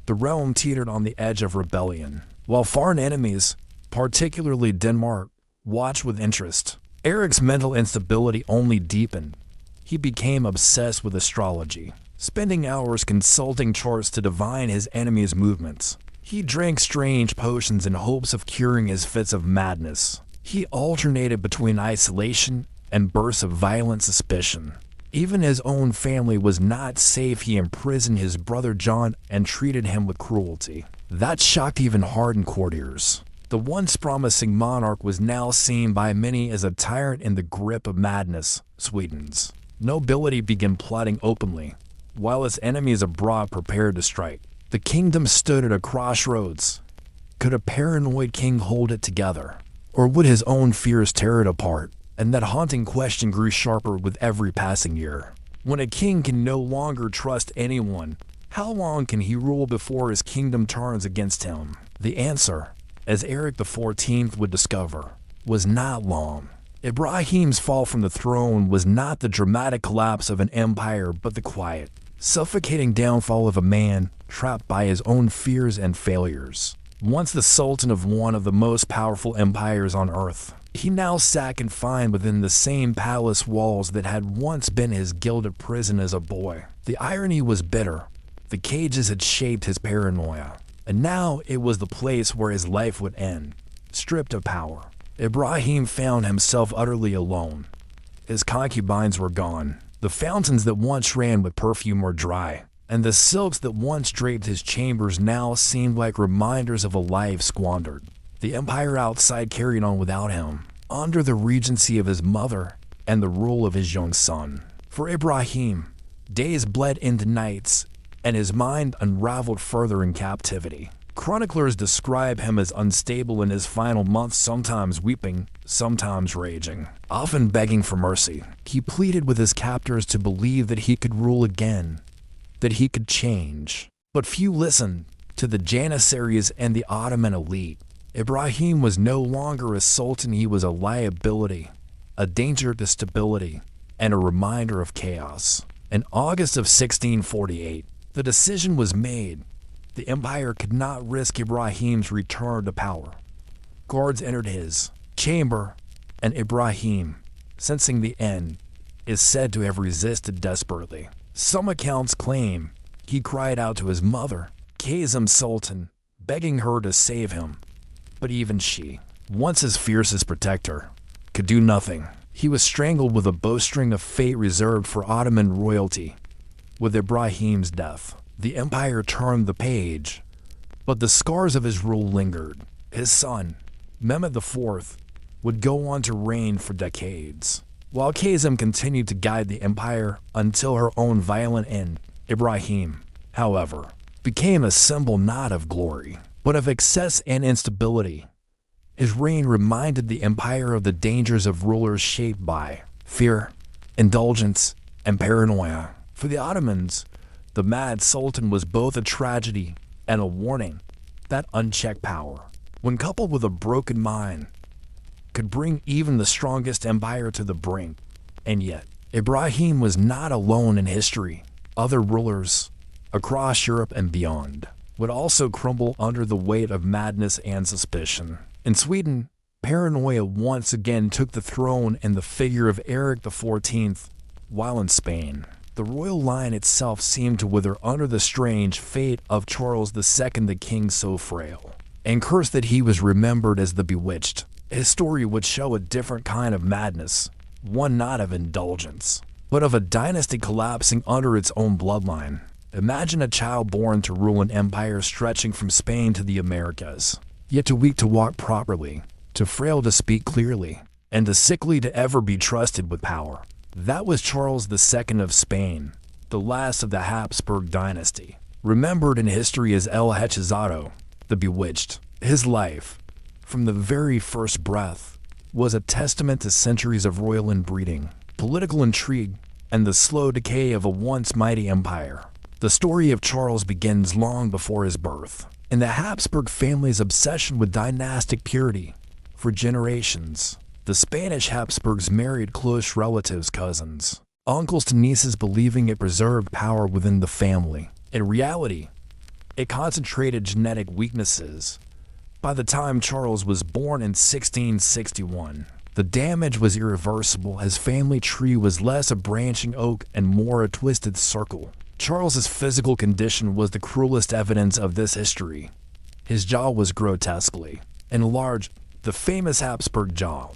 The realm teetered on the edge of rebellion, while foreign enemies, particularly Denmark, watched with interest. Erik's mental instability only deepened. He became obsessed with astrology, spending hours consulting charts to divine his enemies' movements. He drank strange potions in hopes of curing his fits of madness. He alternated between isolation and bursts of violent suspicion. Even his own family was not safe. He imprisoned his brother John and treated him with cruelty. That shocked even hardened courtiers. The once promising monarch was now seen by many as a tyrant in the grip of madness. Sweden's nobility began plotting openly, while its enemies abroad prepared to strike. The kingdom stood at a crossroads. Could a paranoid king hold it together? Or would his own fears tear it apart? And that haunting question grew sharper with every passing year. When a king can no longer trust anyone, how long can he rule before his kingdom turns against him? The answer, as Erik XIV would discover, was not long. Ibrahim's fall from the throne was not the dramatic collapse of an empire, but the quiet, suffocating downfall of a man trapped by his own fears and failures. Once the sultan of one of the most powerful empires on earth, he now sat confined within the same palace walls that had once been his gilded prison as a boy. The irony was bitter. The cages had shaped his paranoia, and now it was the place where his life would end. Stripped of power, Ibrahim found himself utterly alone. His concubines were gone. The fountains that once ran with perfume were dry, and the silks that once draped his chambers now seemed like reminders of a life squandered. The empire outside carried on without him, under the regency of his mother and the rule of his young son. For Ibrahim, days bled into nights, and his mind unraveled further in captivity. Chroniclers describe him as unstable in his final months, sometimes weeping, sometimes raging, often begging for mercy. He pleaded with his captors to believe that he could rule again, that he could change. But few listened. To the Janissaries and the Ottoman elite, Ibrahim was no longer a sultan, he was a liability, a danger to stability, and a reminder of chaos. In August of 1648, the decision was made. The empire could not risk Ibrahim's return to power. Guards entered his chamber, and Ibrahim, sensing the end, is said to have resisted desperately. Some accounts claim he cried out to his mother, Kazem Sultan, begging her to save him. But even she, once his fiercest protector, could do nothing. He was strangled with a bowstring of fate reserved for Ottoman royalty. With Ibrahim's death, the empire turned the page, but the scars of his rule lingered. His son, Mehmed IV, would go on to reign for decades, while Kazem continued to guide the empire until her own violent end. Ibrahim, however, became a symbol not of glory, but of excess and instability. His reign reminded the empire of the dangers of rulers shaped by fear, indulgence, and paranoia. For the Ottomans, the Mad Sultan was both a tragedy and a warning that unchecked power, when coupled with a broken mind, could bring even the strongest empire to the brink. And yet, Ibrahim was not alone in history. Other rulers across Europe and beyond would also crumble under the weight of madness and suspicion. In Sweden, paranoia once again took the throne in the figure of Eric XIV, while in Spain, the royal line itself seemed to wither under the strange fate of Charles II, the king so frail and cursed that he was remembered as the bewitched. His story would show a different kind of madness, one not of indulgence, but of a dynasty collapsing under its own bloodline. Imagine a child born to rule an empire stretching from Spain to the Americas, yet too weak to walk properly, too frail to speak clearly, and too sickly to ever be trusted with power. That was Charles II of Spain, the last of the Habsburg dynasty, remembered in history as El Hechizado, the Bewitched. His life, from the very first breath, was a testament to centuries of royal inbreeding, political intrigue, and the slow decay of a once mighty empire. The story of Charles begins long before his birth, in the Habsburg family's obsession with dynastic purity. For generations, the Spanish Habsburgs married close relatives, cousins, uncles to nieces, believing it preserved power within the family. In reality, it concentrated genetic weaknesses. By the time Charles was born in 1661, the damage was irreversible. His family tree was less a branching oak and more a twisted circle. Charles's physical condition was the cruelest evidence of this history. His jaw was grotesquely enlarged, the famous Habsburg jaw,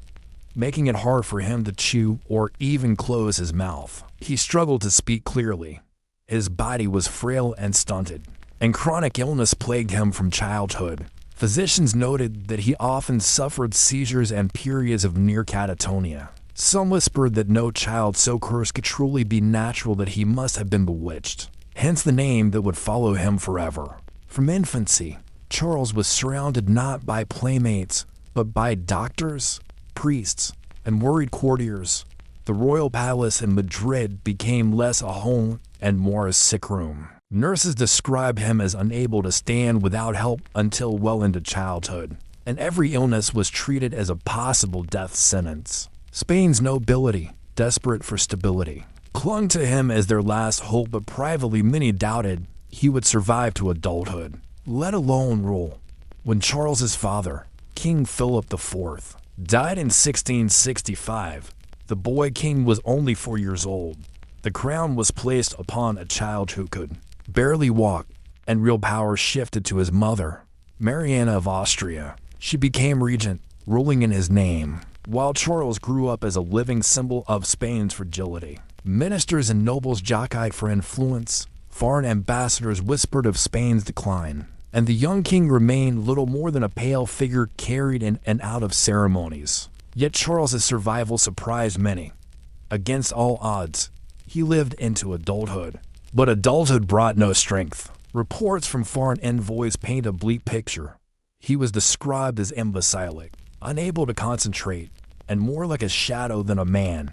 making it hard for him to chew or even close his mouth. He struggled to speak clearly. His body was frail and stunted, and chronic illness plagued him from childhood. Physicians noted that he often suffered seizures and periods of near catatonia. Some whispered that no child so cursed could truly be natural, that he must have been bewitched, hence the name that would follow him forever. From infancy, Charles was surrounded not by playmates, but by doctors, priests, and worried courtiers. The royal palace in Madrid became less a home and more a sick room. Nurses described him as unable to stand without help until well into childhood, and every illness was treated as a possible death sentence. Spain's nobility, desperate for stability, clung to him as their last hope, but privately many doubted he would survive to adulthood, let alone rule. When Charles's father, King Philip IV, died in 1665, the boy king was only 4 years old. The crown was placed upon a child who could barely walk, and real power shifted to his mother, Mariana of Austria. She became regent, ruling in his name, while Charles grew up as a living symbol of Spain's fragility. Ministers and nobles jockeyed for influence, foreign ambassadors whispered of Spain's decline, and the young king remained little more than a pale figure carried in and out of ceremonies. Yet Charles's survival surprised many. Against all odds, he lived into adulthood. But adulthood brought no strength. Reports from foreign envoys paint a bleak picture. He was described as imbecilic, unable to concentrate, and more like a shadow than a man.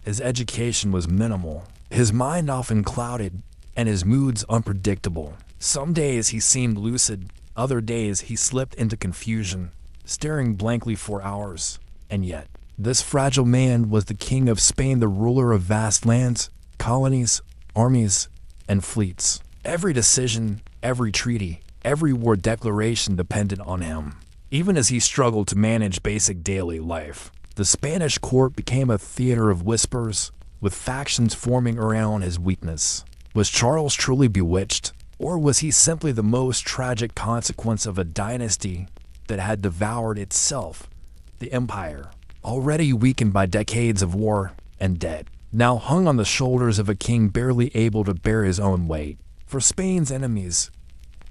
His education was minimal, his mind often clouded, and his moods unpredictable. Some days he seemed lucid, other days he slipped into confusion, staring blankly for hours. And yet, this fragile man was the king of Spain, the ruler of vast lands, colonies, armies, and fleets. Every decision, every treaty, every war declaration depended on him. Even as he struggled to manage basic daily life, the Spanish court became a theater of whispers, with factions forming around his weakness. Was Charles truly bewitched, or was he simply the most tragic consequence of a dynasty that had devoured itself? The empire, already weakened by decades of war and debt, now hung on the shoulders of a king barely able to bear his own weight. For Spain's enemies,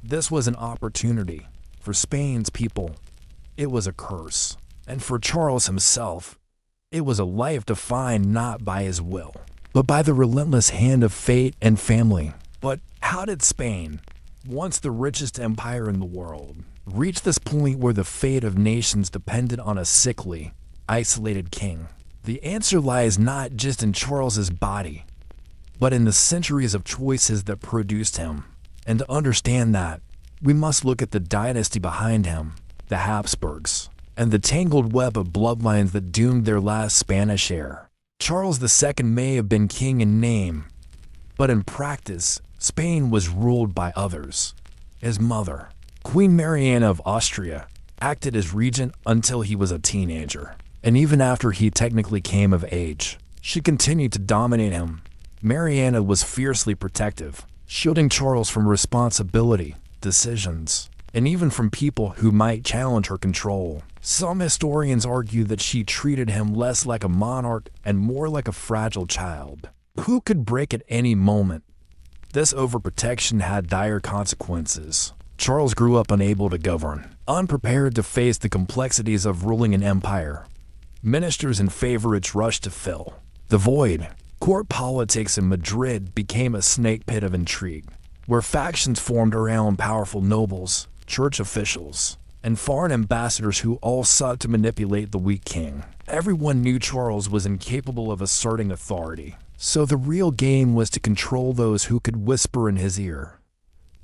this was an opportunity. For Spain's people, it was a curse. And for Charles himself, it was a life defined not by his will, but by the relentless hand of fate and family. But how did Spain, once the richest empire in the world, reach this point where the fate of nations depended on a sickly, isolated king? The answer lies not just in Charles's body, but in the centuries of choices that produced him. And to understand that, we must look at the dynasty behind him, the Habsburgs, and the tangled web of bloodlines that doomed their last Spanish heir. Charles II may have been king in name, but in practice, Spain was ruled by others. His mother, Queen Mariana of Austria, acted as regent until he was a teenager, and even after he technically came of age, she continued to dominate him. Mariana was fiercely protective, shielding Charles from responsibility, decisions, and even from people who might challenge her control. Some historians argue that she treated him less like a monarch and more like a fragile child, who could break at any moment. This overprotection had dire consequences. Charles grew up unable to govern, unprepared to face the complexities of ruling an empire. Ministers and favorites rushed to fill the void. Court politics in Madrid became a snake pit of intrigue, where factions formed around powerful nobles, church officials, and foreign ambassadors who all sought to manipulate the weak king. Everyone knew Charles was incapable of asserting authority, so the real game was to control those who could whisper in his ear.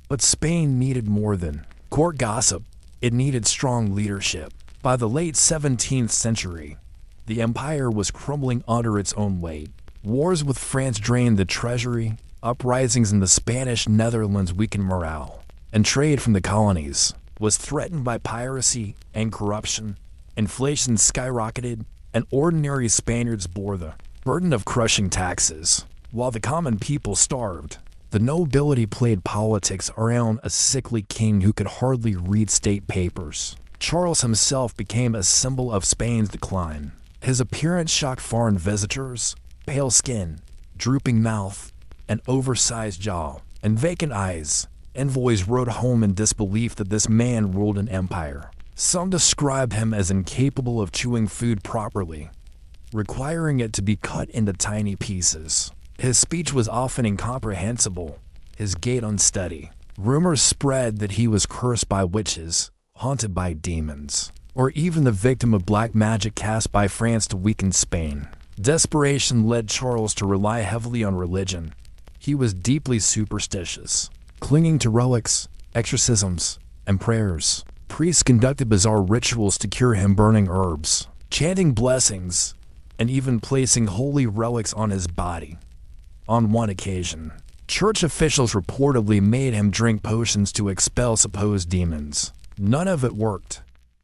But Spain needed more than court gossip. It needed strong leadership. By the late 17th century, the empire was crumbling under its own weight. Wars with France drained the treasury, uprisings in the Spanish Netherlands weakened morale, and trade from the colonies was threatened by piracy and corruption. Inflation skyrocketed, and ordinary Spaniards bore the burden of crushing taxes, while the common people starved. The nobility played politics around a sickly king who could hardly read state papers. Charles himself became a symbol of Spain's decline. His appearance shocked foreign visitors. Pale skin, drooping mouth, an oversized jaw, and vacant eyes. Envoys rode home in disbelief that this man ruled an empire. Some described him as incapable of chewing food properly, requiring it to be cut into tiny pieces. His speech was often incomprehensible, his gait unsteady. Rumors spread that he was cursed by witches, haunted by demons, or even the victim of black magic cast by France to weaken Spain. Desperation led Charles to rely heavily on religion. He was deeply superstitious, clinging to relics, exorcisms, and prayers. Priests conducted bizarre rituals to cure him, burning herbs, chanting blessings, and even placing holy relics on his body. On one occasion, church officials reportedly made him drink potions to expel supposed demons. None of it worked.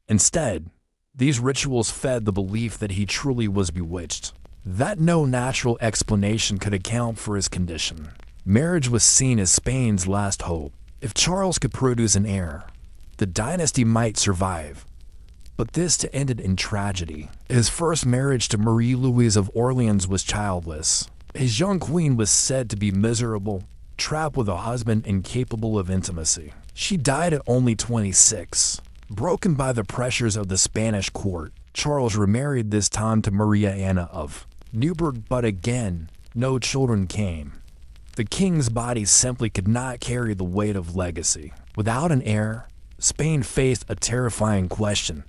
Instead, these rituals fed the belief that he truly was bewitched, that no natural explanation could account for his condition. Marriage was seen as Spain's last hope. If Charles could produce an heir, the dynasty might survive. But this ended in tragedy. His first marriage to Marie Louise of Orleans was childless. His young queen was said to be miserable, trapped with a husband incapable of intimacy. She died at only 26. Broken by the pressures of the Spanish court, Charles remarried, this time to Maria Anna of Neuburg, but again, no children came. The king's body simply could not carry the weight of legacy. Without an heir, Spain faced a terrifying question.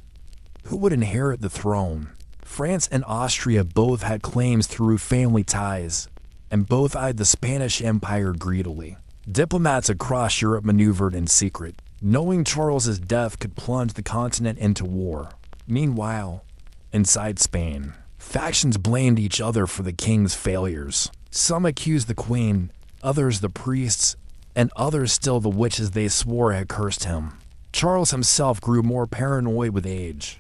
Who would inherit the throne? France and Austria both had claims through family ties, and both eyed the Spanish Empire greedily. Diplomats across Europe maneuvered in secret, knowing Charles's death could plunge the continent into war. Meanwhile, inside Spain, factions blamed each other for the king's failures. Some accused the queen, others the priests, and others still the witches they swore had cursed him. Charles himself grew more paranoid with age.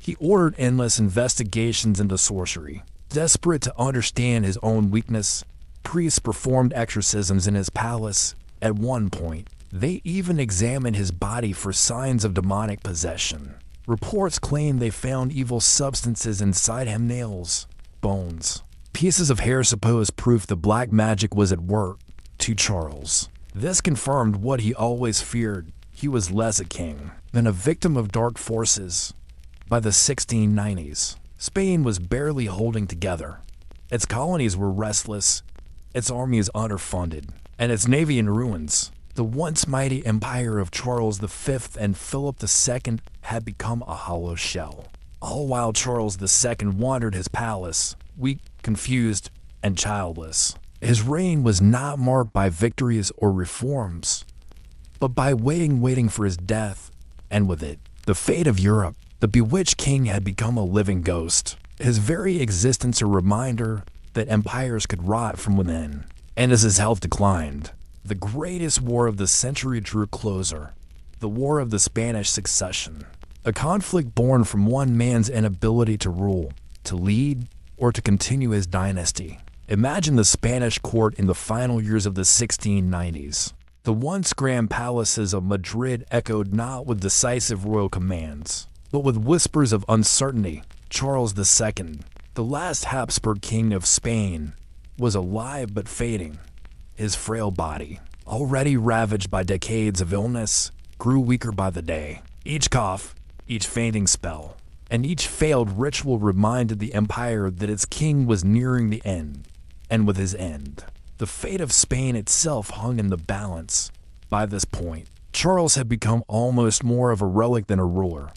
He ordered endless investigations into sorcery. Desperate to understand his own weakness, priests performed exorcisms in his palace. At one point, they even examined his body for signs of demonic possession. Reports claim they found evil substances inside him: nails, bones, pieces of hair, supposed proof the black magic was at work. To Charles, this confirmed what he always feared: he was less a king than a victim of dark forces. By the 1690s, Spain was barely holding together. Its colonies were restless, its armies underfunded, and its navy in ruins. The once mighty empire of Charles V and Philip II had become a hollow shell. All while Charles II wandered his palace, weak, confused, and childless. His reign was not marked by victories or reforms, but by waiting for his death, and with it, the fate of Europe. The bewitched king had become a living ghost, his very existence a reminder that empires could rot from within. And as his health declined, the greatest war of the century drew closer: the War of the Spanish Succession, a conflict born from one man's inability to rule, to lead, or to continue his dynasty. Imagine the Spanish court in the final years of the 1690s. The once grand palaces of Madrid echoed not with decisive royal commands, but with whispers of uncertainty. Charles II, the last Habsburg king of Spain, was alive but fading. His frail body, already ravaged by decades of illness, grew weaker by the day. Each cough, each fainting spell, and each failed ritual reminded the empire that its king was nearing the end. And with his end, the fate of Spain itself hung in the balance. By this point, Charles had become almost more of a relic than a ruler.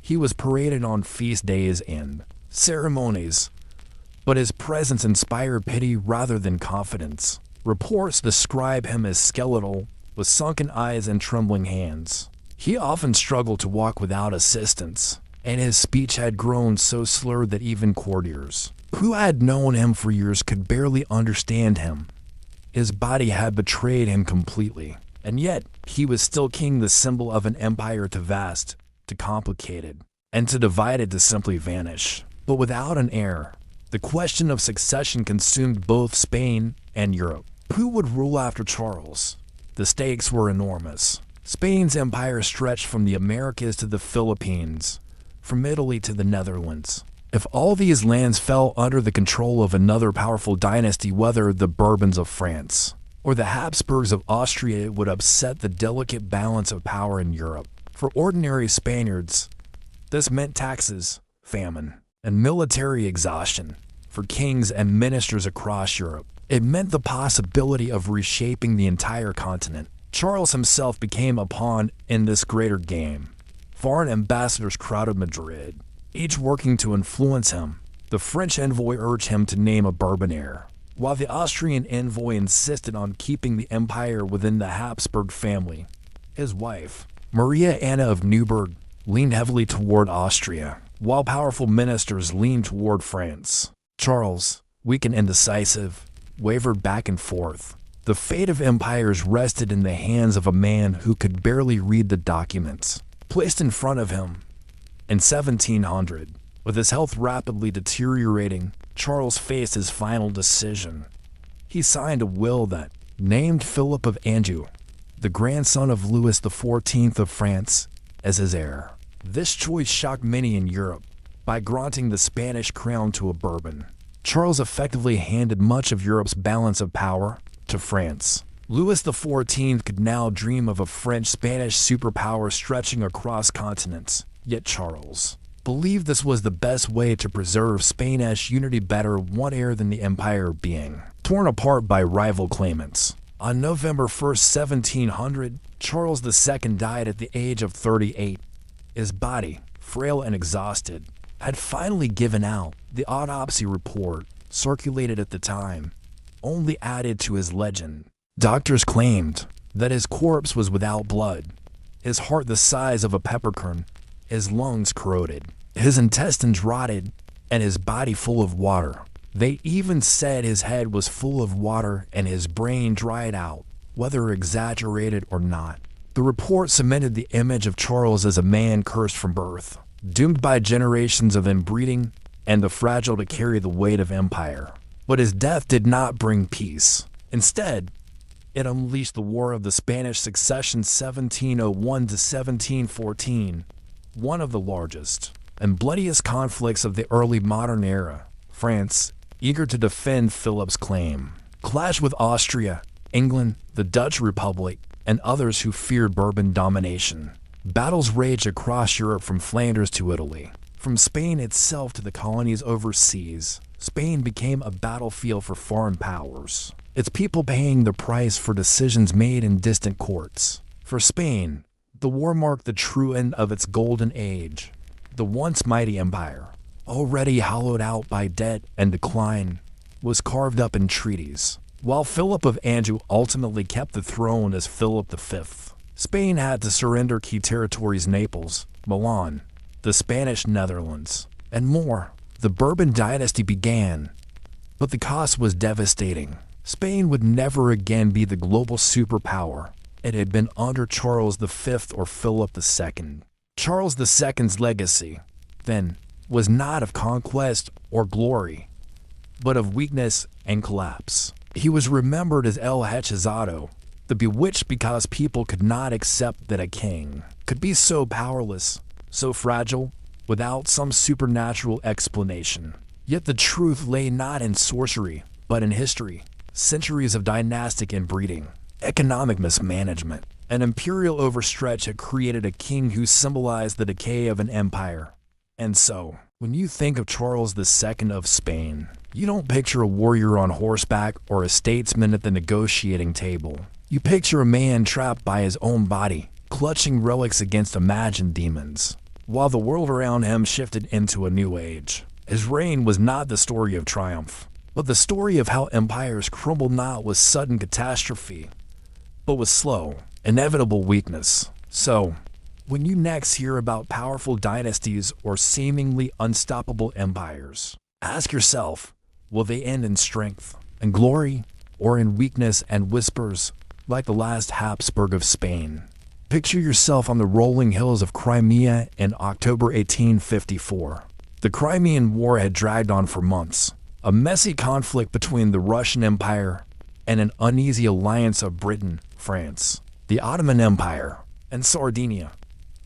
He was paraded on feast days and ceremonies, but his presence inspired pity rather than confidence. Reports describe him as skeletal, with sunken eyes and trembling hands. He often struggled to walk without assistance, and his speech had grown so slurred that even courtiers, who had known him for years, could barely understand him. His body had betrayed him completely, and yet he was still king, the symbol of an empire too vast, too complicated, and too divided to simply vanish. But without an heir, the question of succession consumed both Spain and Europe. Who would rule after Charles? The stakes were enormous. Spain's empire stretched from the Americas to the Philippines, from Italy to the Netherlands. If all these lands fell under the control of another powerful dynasty, whether the Bourbons of France or the Habsburgs of Austria, it would upset the delicate balance of power in Europe. For ordinary Spaniards, this meant taxes, famine, and military exhaustion. For kings and ministers across Europe, it meant the possibility of reshaping the entire continent. Charles himself became a pawn in this greater game. Foreign ambassadors crowded Madrid, each working to influence him. The French envoy urged him to name a Bourbon heir, while the Austrian envoy insisted on keeping the empire within the Habsburg family. His wife, Maria Anna of Neuburg, leaned heavily toward Austria, while powerful ministers leaned toward France. Charles, weak and indecisive, wavered back and forth. The fate of empires rested in the hands of a man who could barely read the documents placed in front of him. In 1700, with his health rapidly deteriorating, Charles faced his final decision. He signed a will that named Philip of Anjou, the grandson of Louis XIV of France, as his heir. This choice shocked many in Europe. By granting the Spanish crown to a Bourbon, Charles effectively handed much of Europe's balance of power to France. Louis XIV could now dream of a French-Spanish superpower stretching across continents. Yet Charles believed this was the best way to preserve Spanish unity, better one heir than the empire being torn apart by rival claimants. On November 1st, 1700, Charles II died at the age of 38. His body, frail and exhausted, had finally given out. The autopsy report, circulated at the time, only added to his legend. Doctors claimed that his corpse was without blood, his heart the size of a peppercorn, his lungs corroded, his intestines rotted, and his body full of water. They even said his head was full of water and his brain dried out, whether exaggerated or not. The report cemented the image of Charles as a man cursed from birth, doomed by generations of inbreeding and the fragile to carry the weight of empire. But his death did not bring peace. Instead, it unleashed the War of the Spanish Succession 1701 to 1714, one of the largest and bloodiest conflicts of the early modern era. France, eager to defend Philip's claim, clashed with Austria, England, the Dutch Republic, and others who feared Bourbon domination. Battles raged across Europe from Flanders to Italy. From Spain itself to the colonies overseas, Spain became a battlefield for foreign powers, its people paying the price for decisions made in distant courts. For Spain, the war marked the true end of its golden age. The once mighty empire, already hollowed out by debt and decline, was carved up in treaties. While Philip of Anjou ultimately kept the throne as Philip V, Spain had to surrender key territories: Naples, Milan, the Spanish Netherlands, and more. The Bourbon dynasty began, but the cost was devastating. Spain would never again be the global superpower it had been under Charles V or Philip II. Charles II's legacy, then, was not of conquest or glory, but of weakness and collapse. He was remembered as El Hechizado, the bewitched, because people could not accept that a king could be so powerless, so fragile, without some supernatural explanation. Yet the truth lay not in sorcery, but in history. Centuries of dynastic inbreeding, economic mismanagement, and imperial overstretch had created a king who symbolized the decay of an empire. And so, when you think of Charles II of Spain, you don't picture a warrior on horseback or a statesman at the negotiating table. You picture a man trapped by his own body, clutching relics against imagined demons. While the world around him shifted into a new age, his reign was not the story of triumph, but the story of how empires crumbled not with sudden catastrophe, but with slow, inevitable weakness. So, when you next hear about powerful dynasties or seemingly unstoppable empires, ask yourself, will they end in strength and glory, or in weakness and whispers, like the last Habsburg of Spain? Picture yourself on the rolling hills of Crimea in October 1854. The Crimean War had dragged on for months, a messy conflict between the Russian Empire and an uneasy alliance of Britain, France, the Ottoman Empire, and Sardinia.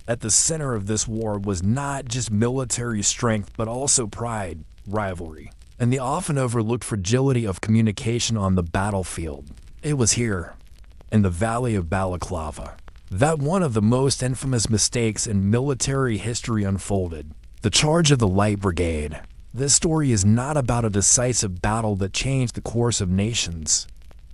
At the center of this war was not just military strength, but also pride, rivalry, and the often overlooked fragility of communication on the battlefield. It was here, in the Valley of Balaclava, that one of the most infamous mistakes in military history unfolded: the charge of the Light Brigade. This story is not about a decisive battle that changed the course of nations.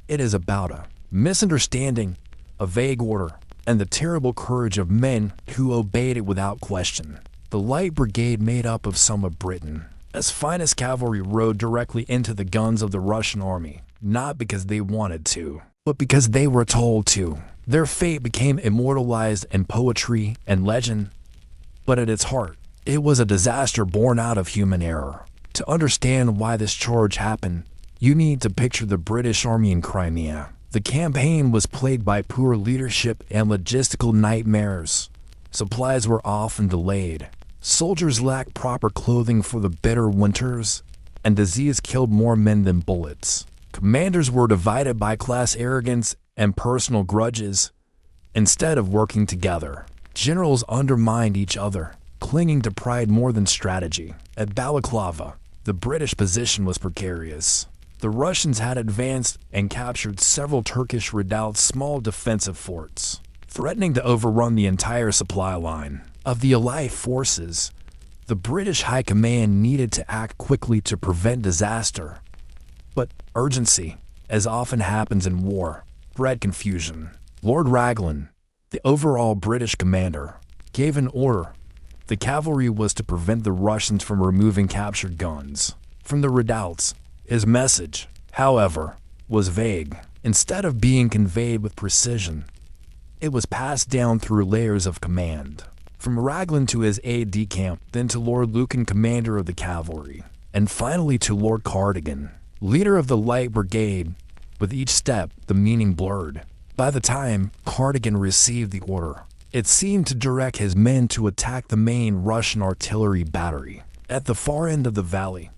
It is about a misunderstanding, a vague order, and the terrible courage of men who obeyed it without question. The Light Brigade, made up of some of Britain's finest cavalry, rode directly into the guns of the Russian army, not because they wanted to, but because they were told to. Their fate became immortalized in poetry and legend, but at its heart, it was a disaster born out of human error. To understand why this charge happened, you need to picture the British Army in Crimea. The campaign was plagued by poor leadership and logistical nightmares. Supplies were often delayed. Soldiers lacked proper clothing for the bitter winters, and disease killed more men than bullets. Commanders were divided by class arrogance and personal grudges. Instead of working together, generals undermined each other, clinging to pride more than strategy. At Balaclava, the British position was precarious. The Russians had advanced and captured several Turkish redoubts, small defensive forts, threatening to overrun the entire supply line of the Allied forces. The British High Command needed to act quickly to prevent disaster, But urgency, as often happens in war, bred confusion. Lord Raglan, the overall British commander, gave an order. The cavalry was to prevent the Russians from removing captured guns from the redoubts. His message, however, was vague. Instead of being conveyed with precision, it was passed down through layers of command, from Raglan to his aide-de-camp, then to Lord Lucan, commander of the cavalry, and finally to Lord Cardigan, leader of the Light Brigade. With each step, the meaning blurred. By the time Cardigan received the order, it seemed to direct his men to attack the main Russian artillery battery at the far end of the valley.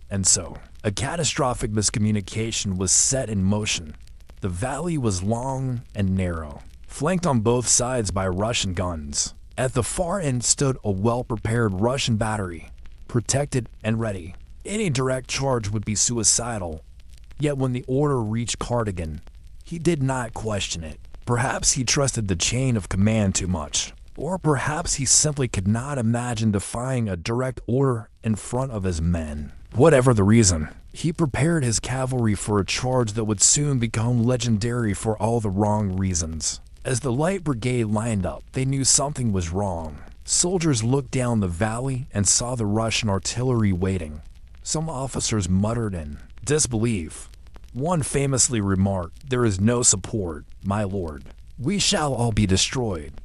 And so, a catastrophic miscommunication was set in motion. The valley was long and narrow, flanked on both sides by Russian guns. At the far end stood a well-prepared Russian battery, protected and ready. Any direct charge would be suicidal. Yet when the order reached Cardigan, he did not question it. Perhaps he trusted the chain of command too much, or perhaps he simply could not imagine defying a direct order in front of his men. Whatever the reason, he prepared his cavalry for a charge that would soon become legendary for all the wrong reasons. As the Light Brigade lined up, they knew something was wrong. Soldiers looked down the valley and saw the Russian artillery waiting. Some officers muttered in disbelief. One famously remarked, "There is no support, my lord. We shall all be destroyed."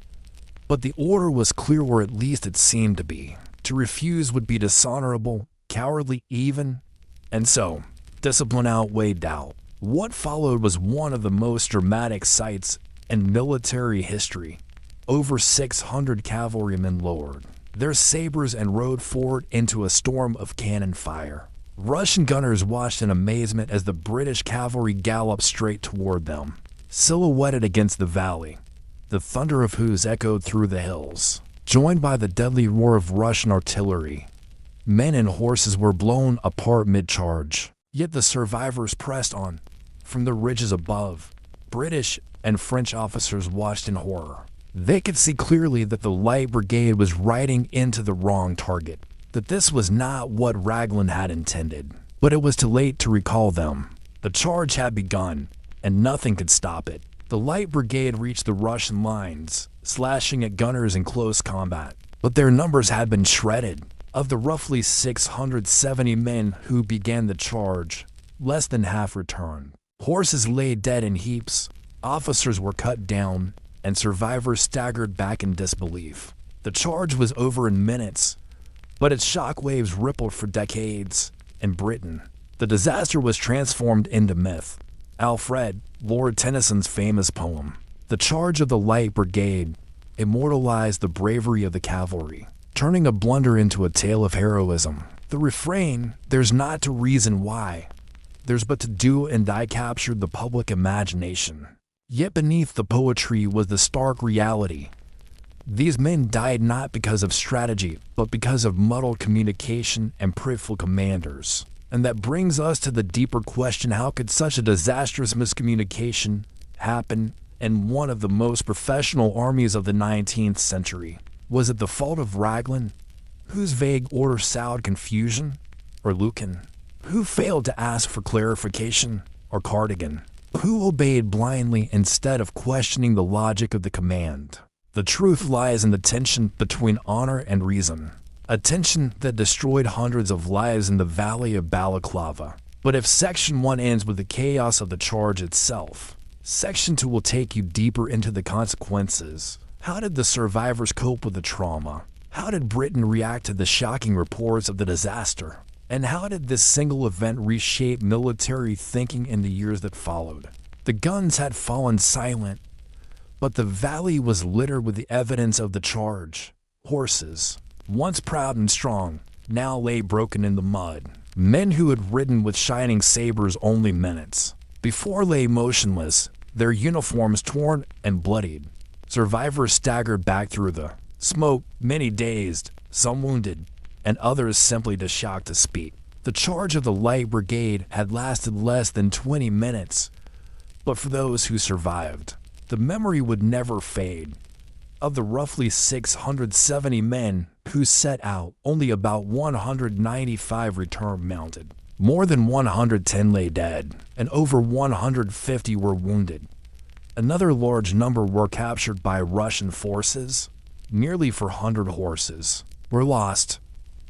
But the order was clear, or at least it seemed to be. To refuse would be dishonorable, cowardly even, and so discipline outweighed doubt. What followed was one of the most dramatic sights in military history. Over 600 cavalrymen lowered their sabers and rode forward into a storm of cannon fire. Russian gunners watched in amazement as the British cavalry galloped straight toward them, silhouetted against the valley, the thunder of whose echoed through the hills, joined by the deadly roar of Russian artillery. Men and horses were blown apart mid-charge, yet the survivors pressed on. From the ridges above, British and French officers watched in horror. They could see clearly that the Light Brigade was riding into the wrong target, that this was not what Raglan had intended. But it was too late to recall them. The charge had begun, and nothing could stop it. The Light Brigade reached the Russian lines, slashing at gunners in close combat. But their numbers had been shredded. Of the roughly 670 men who began the charge, less than half returned. Horses lay dead in heaps, officers were cut down, and survivors staggered back in disbelief. The charge was over in minutes, but its shockwaves rippled for decades. In Britain, the disaster was transformed into myth. Alfred, Lord Tennyson's famous poem, The Charge of the Light Brigade, immortalized the bravery of the cavalry, turning a blunder into a tale of heroism. The refrain, "There's not to reason why, there's but to do and die," captured the public imagination. Yet beneath the poetry was the stark reality. These men died not because of strategy, but because of muddled communication and prideful commanders. And that brings us to the deeper question: how could such a disastrous miscommunication happen in one of the most professional armies of the 19th century? Was it the fault of Raglan, whose vague order sowed confusion? Or Lucan, who failed to ask for clarification? Or Cardigan, who obeyed blindly instead of questioning the logic of the command? The truth lies in the tension between honor and reason, a tension that destroyed hundreds of lives in the valley of Balaclava. But if Section 1 ends with the chaos of the charge itself, Section 2 will take you deeper into the consequences. How did the survivors cope with the trauma? How did Britain react to the shocking reports of the disaster? And how did this single event reshape military thinking in the years that followed? The guns had fallen silent, but the valley was littered with the evidence of the charge. Horses, once proud and strong, now lay broken in the mud. Men who had ridden with shining sabers only minutes before lay motionless, their uniforms torn and bloodied. Survivors staggered back through the smoke, many dazed, some wounded, and others simply too shocked to speak. The charge of the Light Brigade had lasted less than 20 minutes, but for those who survived, the memory would never fade. Of the roughly 670 men who set out, only about 195 returned mounted. More than 110 lay dead, and over 150 were wounded. Another large number were captured by Russian forces. Nearly 400 horses were lost,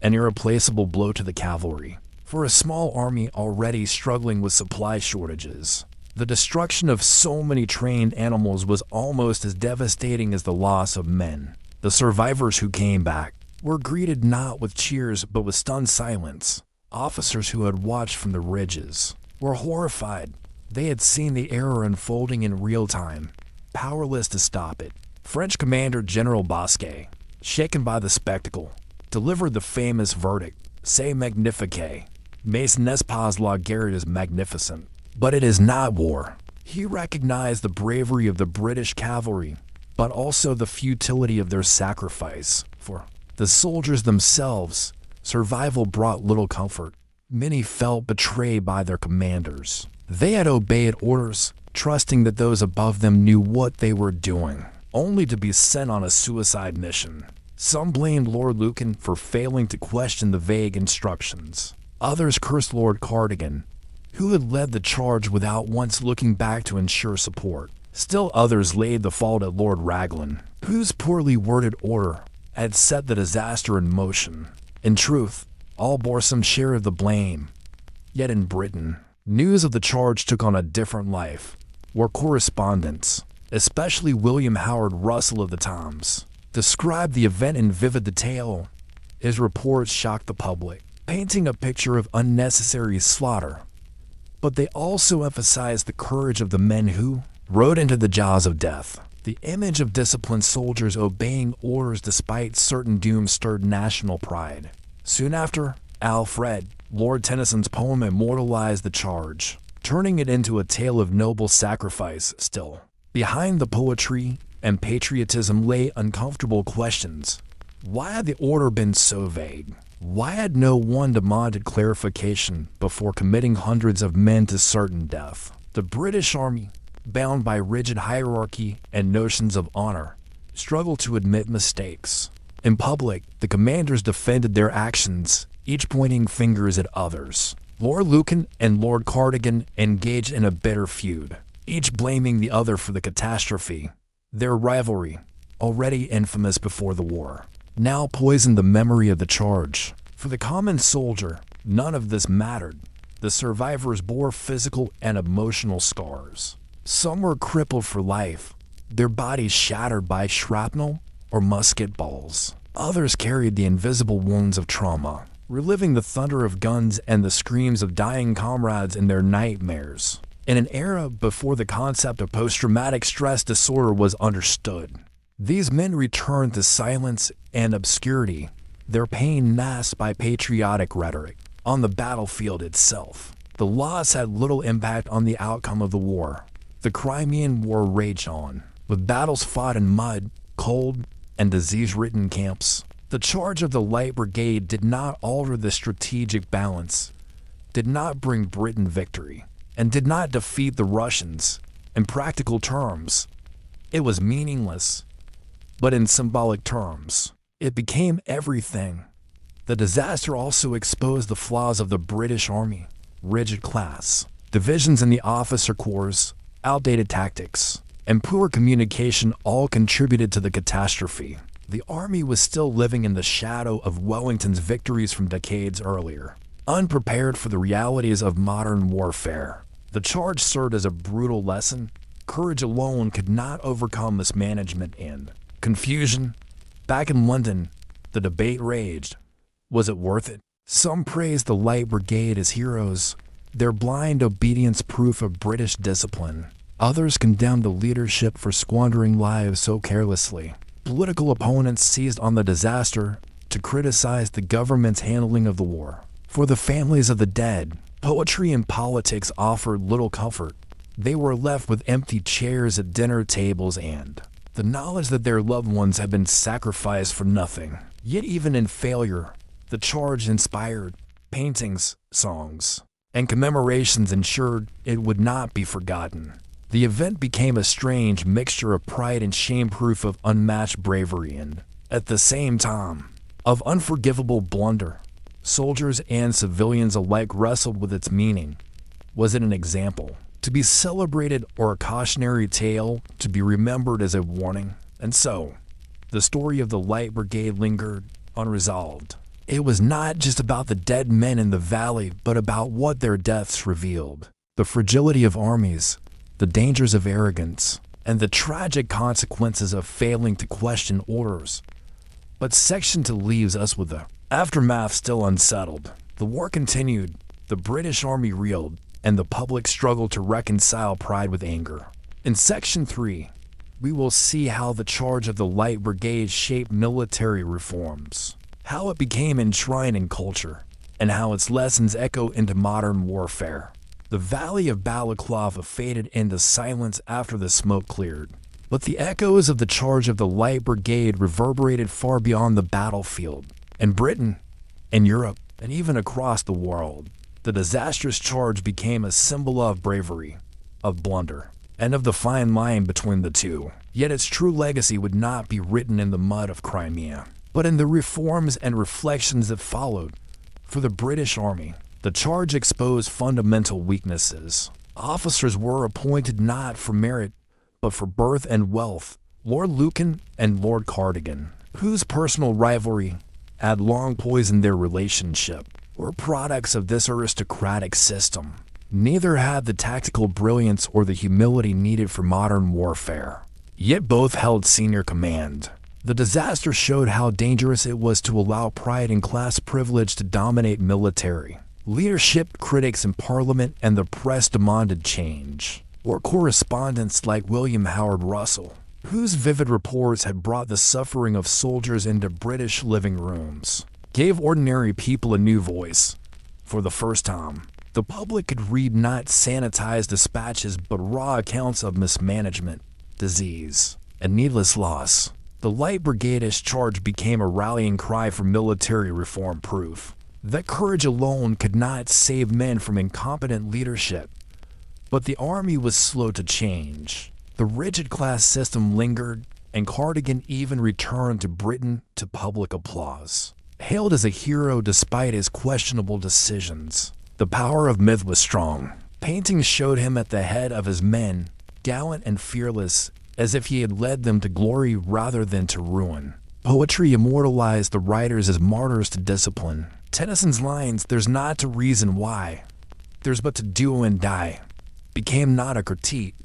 an irreplaceable blow to the cavalry. For a small army already struggling with supply shortages, the destruction of so many trained animals was almost as devastating as the loss of men. The survivors who came back were greeted not with cheers but with stunned silence. Officers who had watched from the ridges were horrified. They had seen the error unfolding in real time, powerless to stop it. French Commander General Bosquet, shaken by the spectacle, delivered the famous verdict, "C'est magnifique." Mais n'est pas la guerre is magnificent. But it is not war. He recognized the bravery of the British cavalry, but also the futility of their sacrifice. For the soldiers themselves, survival brought little comfort. Many felt betrayed by their commanders. They had obeyed orders, trusting that those above them knew what they were doing, only to be sent on a suicide mission. Some blamed Lord Lucan for failing to question the vague instructions. Others cursed Lord Cardigan, who had led the charge without once looking back to ensure support. Still others laid the fault at Lord Raglan, whose poorly worded order had set the disaster in motion. In truth, all bore some share of the blame. Yet in Britain, news of the charge took on a different life, where correspondents, especially William Howard Russell of the Times, described the event in vivid detail. His reports shocked the public, painting a picture of unnecessary slaughter. But they also emphasized the courage of the men who rode into the jaws of death. The image of disciplined soldiers obeying orders despite certain doom stirred national pride. Soon after, Alfred, Lord Tennyson's poem immortalized the charge, turning it into a tale of noble sacrifice. Still, behind the poetry and patriotism lay uncomfortable questions. Why had the order been so vague? Why had no one demanded clarification before committing hundreds of men to certain death? The British Army, bound by rigid hierarchy and notions of honor, struggled to admit mistakes. In public, the commanders defended their actions, each pointing fingers at others. Lord Lucan and Lord Cardigan engaged in a bitter feud, each blaming the other for the catastrophe. Their rivalry, already infamous before the war, now poisoned the memory of the charge. For the common soldier, none of this mattered. The survivors bore physical and emotional scars. Some were crippled for life, their bodies shattered by shrapnel or musket balls. Others carried the invisible wounds of trauma, reliving the thunder of guns and the screams of dying comrades in their nightmares. In an era before the concept of post-traumatic stress disorder was understood, these men returned to silence and obscurity, their pain masked by patriotic rhetoric. On the battlefield itself, the loss had little impact on the outcome of the war. The Crimean War raged on, with battles fought in mud, cold, and disease-ridden camps. The charge of the Light Brigade did not alter the strategic balance, did not bring Britain victory, and did not defeat the Russians. In practical terms, it was meaningless, but in symbolic terms, it became everything. The disaster also exposed the flaws of the British Army: rigid class, divisions in the officer corps, outdated tactics, and poor communication all contributed to the catastrophe. The army was still living in the shadow of Wellington's victories from decades earlier, unprepared for the realities of modern warfare. The charge served as a brutal lesson. Courage alone could not overcome mismanagement and confusion. Back in London, the debate raged. Was it worth it? Some praised the Light Brigade as heroes, their blind obedience proof of British discipline. Others condemned the leadership for squandering lives so carelessly. Political opponents seized on the disaster to criticize the government's handling of the war. For the families of the dead, poetry and politics offered little comfort. They were left with empty chairs at dinner tables and the knowledge that their loved ones had been sacrificed for nothing. Yet even in failure, the charge inspired paintings, songs, and commemorations ensured it would not be forgotten. The event became a strange mixture of pride and shame, proof of unmatched bravery and, at the same time, of unforgivable blunder. Soldiers and civilians alike wrestled with its meaning. Was it an example to be celebrated or a cautionary tale to be remembered as a warning? And so, the story of the Light Brigade lingered unresolved. It was not just about the dead men in the valley, but about what their deaths revealed. The fragility of armies, the dangers of arrogance, and the tragic consequences of failing to question orders. But Section 2 leaves us with the aftermath still unsettled. The war continued, the British Army reeled, and the public struggled to reconcile pride with anger. In Section 3, we will see how the charge of the Light Brigade shaped military reforms, how it became enshrined in culture, and how its lessons echo into modern warfare. The valley of Balaclava faded into silence after the smoke cleared, but the echoes of the charge of the Light Brigade reverberated far beyond the battlefield. In Britain, in Europe, and even across the world, the disastrous charge became a symbol of bravery, of blunder, and of the fine line between the two. Yet its true legacy would not be written in the mud of Crimea, but in the reforms and reflections that followed. For the British Army, the charge exposed fundamental weaknesses. Officers were appointed not for merit, but for birth and wealth. Lord Lucan and Lord Cardigan, whose personal rivalry had long poisoned their relationship, were products of this aristocratic system. Neither had the tactical brilliance or the humility needed for modern warfare. Yet both held senior command. The disaster showed how dangerous it was to allow pride and class privilege to dominate military leadership. Critics in Parliament and the press demanded change. Or correspondents like William Howard Russell, whose vivid reports had brought the suffering of soldiers into British living rooms, gave ordinary people a new voice. For the first time, the public could read not sanitized dispatches but raw accounts of mismanagement, disease, and needless loss. The Light Brigadish charge became a rallying cry for military reform, proof that courage alone could not save men from incompetent leadership. But the army was slow to change. The rigid class system lingered, and Cardigan even returned to Britain to public applause. Hailed as a hero despite his questionable decisions, the power of myth was strong. Paintings showed him at the head of his men, gallant and fearless, as if he had led them to glory rather than to ruin. Poetry immortalized the writers as martyrs to discipline. Tennyson's lines, "There's not a reason why, there's but to do and die," became not a critique,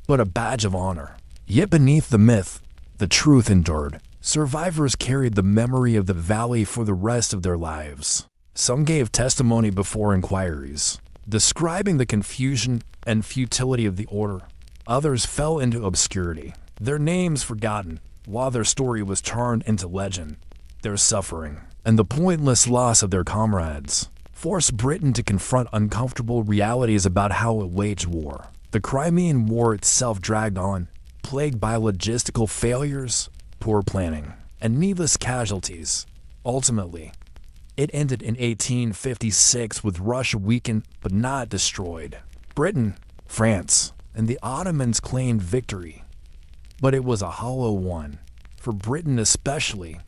but a badge of honor. Yet beneath the myth, the truth endured. Survivors carried the memory of the valley for the rest of their lives. Some gave testimony before inquiries, describing the confusion and futility of the order. Others fell into obscurity, their names forgotten, while their story was turned into legend. Their suffering, and the pointless loss of their comrades, forced Britain to confront uncomfortable realities about how it waged war. The Crimean War itself dragged on, plagued by logistical failures, poor planning, and needless casualties. Ultimately, it ended in 1856 with Russia weakened but not destroyed. Britain, France, and the Ottomans claimed victory, but it was a hollow one. For Britain especially,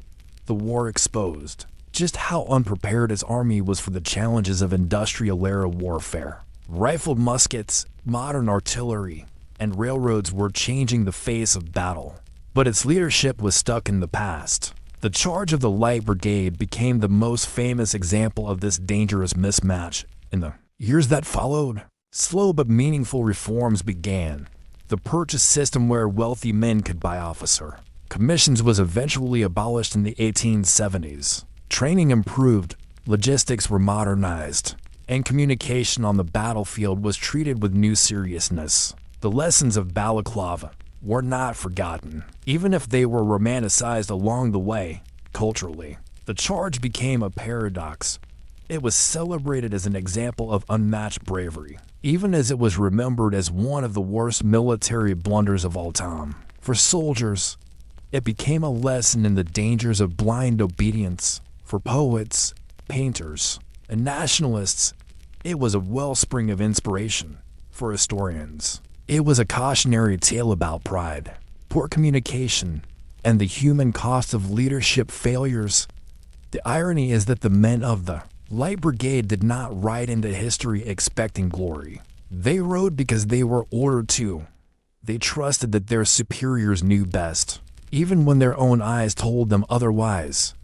the war exposed just how unprepared its army was for the challenges of industrial-era warfare. Rifled muskets, modern artillery, and railroads were changing the face of battle, but its leadership was stuck in the past. The charge of the Light Brigade became the most famous example of this dangerous mismatch. In the years that followed, slow but meaningful reforms began. The purchase system where wealthy men could buy officer commissions was eventually abolished in the 1870s. Training improved, logistics were modernized, and communication on the battlefield was treated with new seriousness. The lessons of Balaclava were not forgotten, even if they were romanticized along the way. Culturally, the charge became a paradox. It was celebrated as an example of unmatched bravery, even as it was remembered as one of the worst military blunders of all time. For soldiers, it became a lesson in the dangers of blind obedience. For poets, painters, and nationalists, it was a wellspring of inspiration. For historians, it was a cautionary tale about pride, poor communication, and the human cost of leadership failures. The irony is that the men of the Light Brigade did not ride into history expecting glory. They rode because they were ordered to. They trusted that their superiors knew best, even when their own eyes told them otherwise.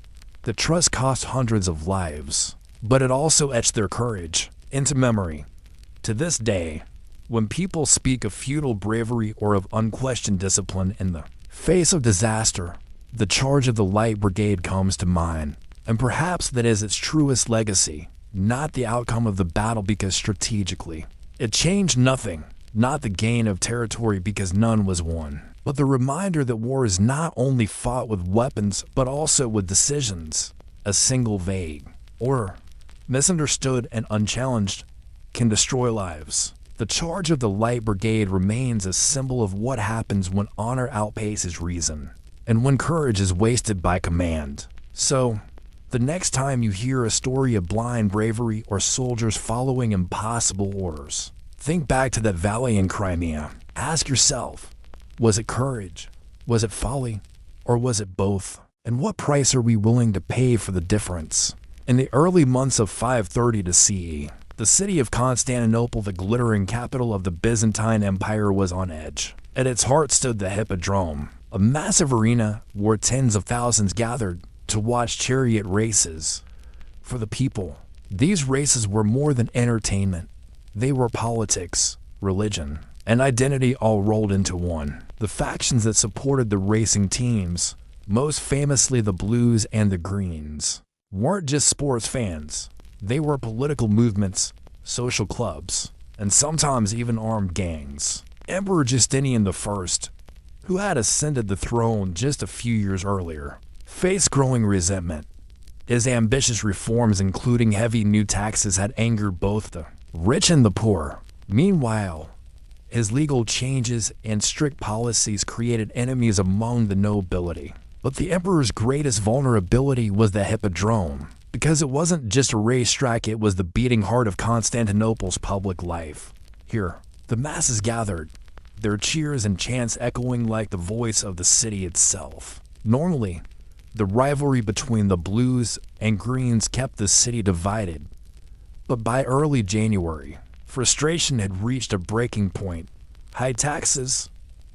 The trust cost hundreds of lives, but it also etched their courage into memory. To this day, when people speak of feudal bravery or of unquestioned discipline in the face of disaster, the charge of the Light Brigade comes to mind, and perhaps that is its truest legacy, not the outcome of the battle because strategically it changed nothing, not the gain of territory because none was won, but the reminder that war is not only fought with weapons but also with decisions. A single vague order, misunderstood and unchallenged, can destroy lives. The charge of the Light Brigade remains a symbol of what happens when honor outpaces reason, and when courage is wasted by command. So, the next time you hear a story of blind bravery or soldiers following impossible orders, think back to that valley in Crimea. Ask yourself, was it courage? Was it folly? Or was it both? And what price are we willing to pay for the difference? In the early months of 530 CE, the city of Constantinople, the glittering capital of the Byzantine Empire, was on edge. At its heart stood the Hippodrome, a massive arena where tens of thousands gathered to watch chariot races. For the people, these races were more than entertainment. They were politics, religion, and identity all rolled into one. The factions that supported the racing teams, most famously the Blues and the Greens, weren't just sports fans. They were political movements, social clubs, and sometimes even armed gangs. Emperor Justinian I, who had ascended the throne just a few years earlier, faced growing resentment. His ambitious reforms, including heavy new taxes, had angered both the rich and the poor. Meanwhile, his legal changes and strict policies created enemies among the nobility. But the emperor's greatest vulnerability was the Hippodrome, because it wasn't just a racetrack, it was the beating heart of Constantinople's public life. Here, the masses gathered, their cheers and chants echoing like the voice of the city itself. Normally, the rivalry between the Blues and Greens kept the city divided. But by early January, frustration had reached a breaking point. High taxes,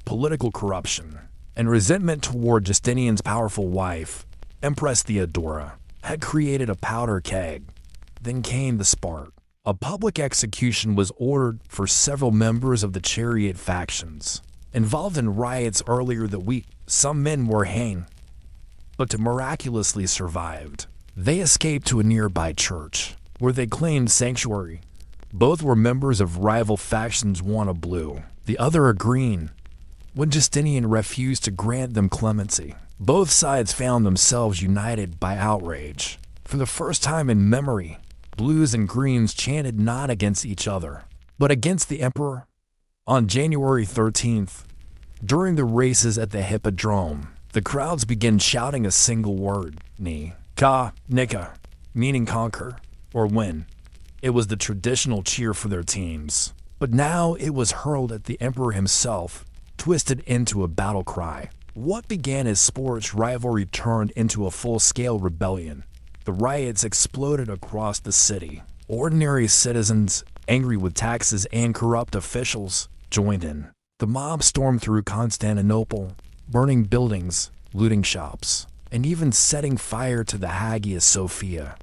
political corruption, and resentment toward Justinian's powerful wife, Empress Theodora, had created a powder keg. Then came the spark. A public execution was ordered for several members of the chariot factions. Involved in riots earlier that week, some men were hanged, but miraculously survived. They escaped to a nearby church, where they claimed sanctuary. Both were members of rival factions, one a blue, the other a green. When Justinian refused to grant them clemency, both sides found themselves united by outrage. For the first time in memory, Blues and Greens chanted not against each other, but against the emperor. On January 13th, during the races at the Hippodrome, the crowds began shouting a single word, Ni, Ka, Nika, meaning conquer or win. It was the traditional cheer for their teams, but now it was hurled at the emperor himself, twisted into a battle cry. What began as sports rivalry turned into a full-scale rebellion. The riots exploded across the city. Ordinary citizens, angry with taxes and corrupt officials, joined in. The mob stormed through Constantinople, burning buildings, looting shops, and even setting fire to the Hagia Sophia,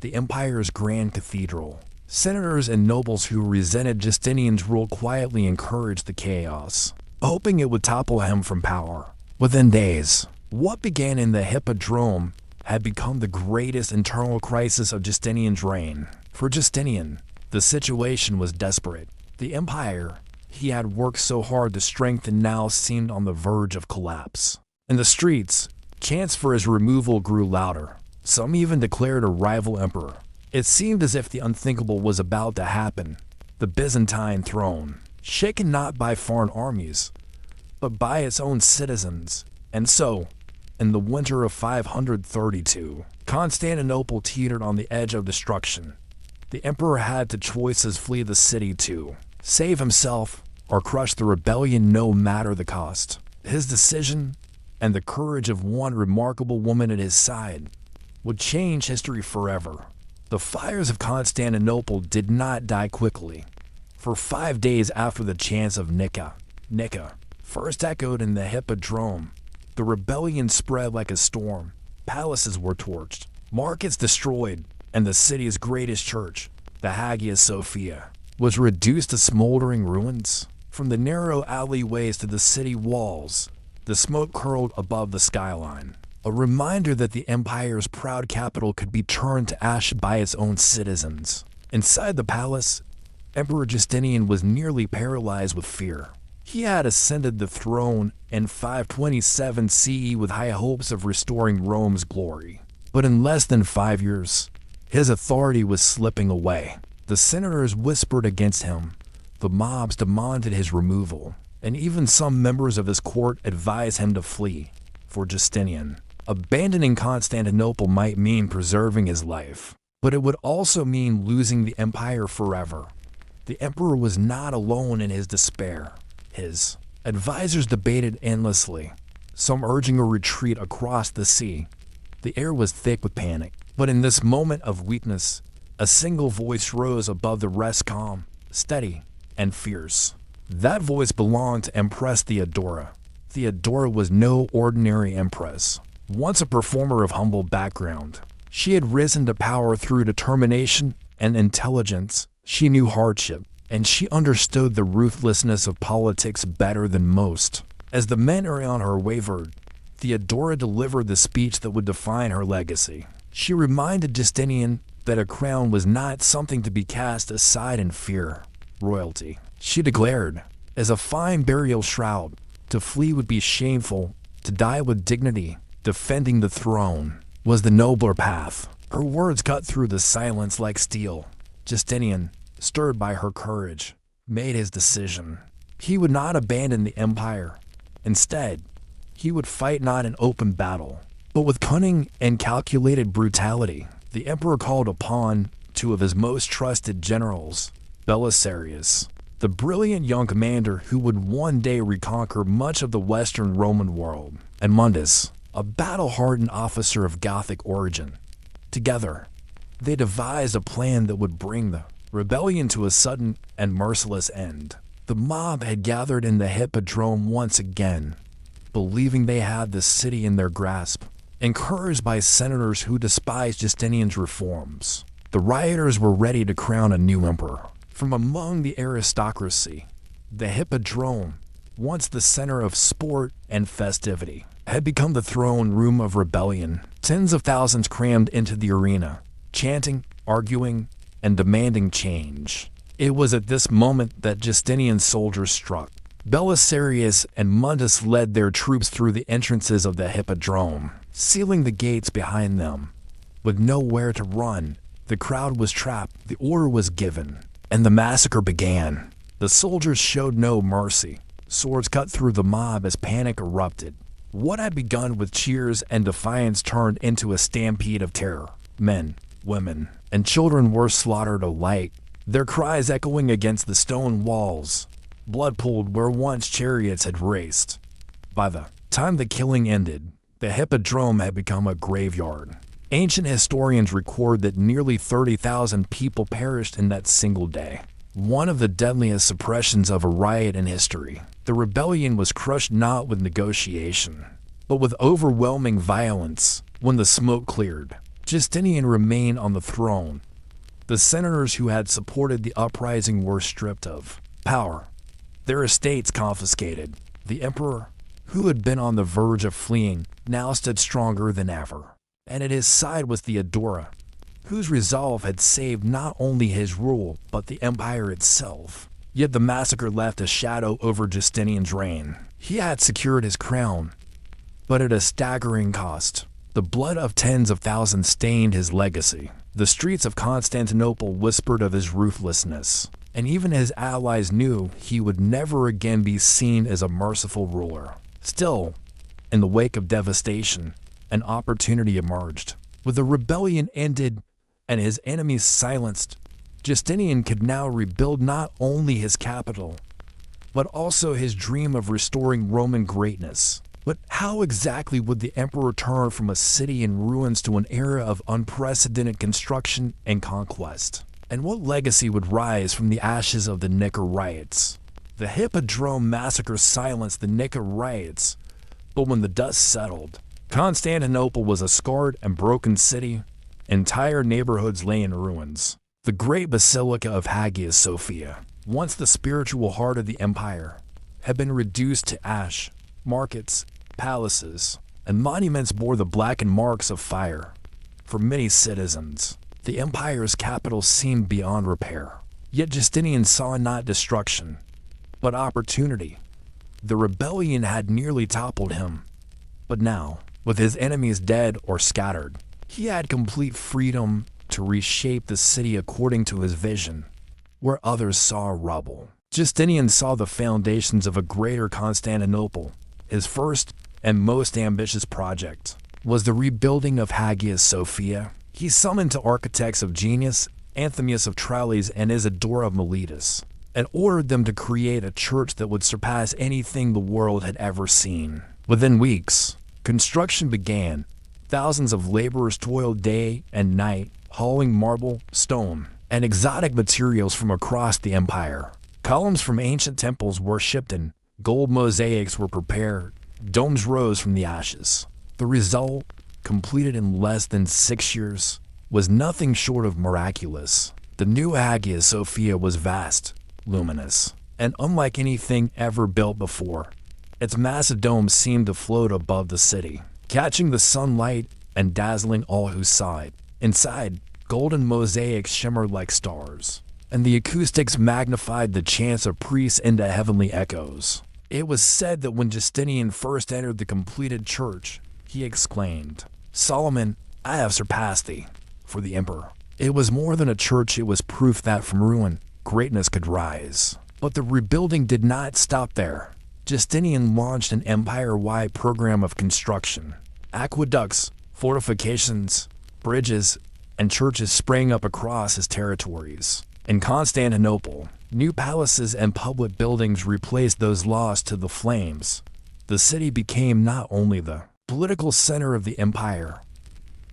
the empire's grand cathedral. Senators and nobles who resented Justinian's rule quietly encouraged the chaos, hoping it would topple him from power. Within days, what began in the Hippodrome had become the greatest internal crisis of Justinian's reign. For Justinian, the situation was desperate. The empire he had worked so hard to strengthen now seemed on the verge of collapse. In the streets, chants for his removal grew louder. Some even declared a rival emperor. It seemed as if the unthinkable was about to happen. The Byzantine throne, shaken not by foreign armies, but by its own citizens. And so, in the winter of 532, Constantinople teetered on the edge of destruction. The emperor had two choices: flee the city to save himself or crush the rebellion no matter the cost. His decision, and the courage of one remarkable woman at his side, would change history forever. The fires of Constantinople did not die quickly. For 5 days after the chants of Nika first echoed in the Hippodrome, the rebellion spread like a storm. Palaces were torched, markets destroyed, and the city's greatest church, the Hagia Sophia, was reduced to smoldering ruins. From the narrow alleyways to the city walls, the smoke curled above the skyline, a reminder that the empire's proud capital could be turned to ash by its own citizens. Inside the palace, Emperor Justinian was nearly paralyzed with fear. He had ascended the throne in 527 CE with high hopes of restoring Rome's glory. But in less than 5 years, his authority was slipping away. The senators whispered against him, the mobs demanded his removal, and even some members of his court advised him to flee. For Justinian, abandoning Constantinople might mean preserving his life, but it would also mean losing the empire forever. The emperor was not alone in his despair. His advisors debated endlessly, some urging a retreat across the sea. The air was thick with panic, but in this moment of weakness, a single voice rose above the rest, calm, steady, and fierce. That voice belonged to Empress Theodora. Theodora was no ordinary empress. Once a performer of humble background, she had risen to power through determination and intelligence. She knew hardship, and she understood the ruthlessness of politics better than most. As the men around her wavered, Theodora delivered the speech that would define her legacy. She reminded Justinian that a crown was not something to be cast aside in fear. Royalty, she declared, as a fine burial shroud. To flee would be shameful, to die with dignity, defending the throne, was the nobler path. Her words cut through the silence like steel. Justinian, stirred by her courage, made his decision. He would not abandon the empire. Instead, he would fight not in open battle, but with cunning and calculated brutality. The emperor called upon two of his most trusted generals, Belisarius, the brilliant young commander who would one day reconquer much of the Western Roman world, and Mundus, a battle-hardened officer of Gothic origin. Together, they devised a plan that would bring the rebellion to a sudden and merciless end. The mob had gathered in the Hippodrome once again, believing they had the city in their grasp. Encouraged by senators who despised Justinian's reforms, the rioters were ready to crown a new emperor. From among the aristocracy, the Hippodrome, once the center of sport and festivity, had become the throne room of rebellion. Tens of thousands crammed into the arena, chanting, arguing, and demanding change. It was at this moment that Justinian's soldiers struck. Belisarius and Mundus led their troops through the entrances of the Hippodrome, sealing the gates behind them. With nowhere to run, the crowd was trapped, the order was given, and the massacre began. The soldiers showed no mercy. Swords cut through the mob as panic erupted. What had begun with cheers and defiance turned into a stampede of terror. Men, women, and children were slaughtered alike, their cries echoing against the stone walls. Blood pooled where once chariots had raced. By the time the killing ended, the Hippodrome had become a graveyard. Ancient historians record that nearly 30,000 people perished in that single day. One of the deadliest suppressions of a riot in history. The rebellion was crushed not with negotiation, but with overwhelming violence. When the smoke cleared, Justinian remained on the throne. The senators who had supported the uprising were stripped of power, their estates confiscated. The emperor, who had been on the verge of fleeing, now stood stronger than ever. And at his side was Theodora, whose resolve had saved not only his rule, but the empire itself. Yet the massacre left a shadow over Justinian's reign. He had secured his crown, but at a staggering cost. The blood of tens of thousands stained his legacy. The streets of Constantinople whispered of his ruthlessness, and even his allies knew he would never again be seen as a merciful ruler. Still, in the wake of devastation, an opportunity emerged. With the rebellion ended and his enemies silenced, Justinian could now rebuild not only his capital, but also his dream of restoring Roman greatness. But how exactly would the emperor turn from a city in ruins to an era of unprecedented construction and conquest? And what legacy would rise from the ashes of the Nika riots? The Hippodrome massacre silenced the Nika riots, but when the dust settled, Constantinople was a scarred and broken city. Entire neighborhoods lay in ruins. The great Basilica of Hagia Sophia, once the spiritual heart of the empire, had been reduced to ash. Markets, palaces, and monuments bore the blackened marks of fire. For many citizens, the empire's capital seemed beyond repair. Yet Justinian saw not destruction, but opportunity. The rebellion had nearly toppled him, but now, with his enemies dead or scattered, he had complete freedom to reshape the city according to his vision. Where others saw rubble, Justinian saw the foundations of a greater Constantinople. His first and most ambitious project was the rebuilding of Hagia Sophia. He summoned to architects of genius, Anthemius of Tralles and Isidore of Miletus, and ordered them to create a church that would surpass anything the world had ever seen. Within weeks, construction began. Thousands of laborers toiled day and night, hauling marble, stone, and exotic materials from across the empire. Columns from ancient temples were shipped in. Gold mosaics were prepared. Domes rose from the ashes. The result, completed in less than 6 years, was nothing short of miraculous. The new Hagia Sophia was vast, luminous, and unlike anything ever built before. Its massive dome seemed to float above the city, catching the sunlight and dazzling all who saw it. Inside, golden mosaics shimmered like stars, and the acoustics magnified the chants of priests into heavenly echoes. It was said that when Justinian first entered the completed church, he exclaimed, "Solomon, I have surpassed thee." For the emperor, it was more than a church, it was proof that from ruin, greatness could rise. But the rebuilding did not stop there. Justinian launched an empire-wide program of construction. Aqueducts, fortifications, bridges, and churches sprang up across his territories. In Constantinople, new palaces and public buildings replaced those lost to the flames. The city became not only the political center of the empire,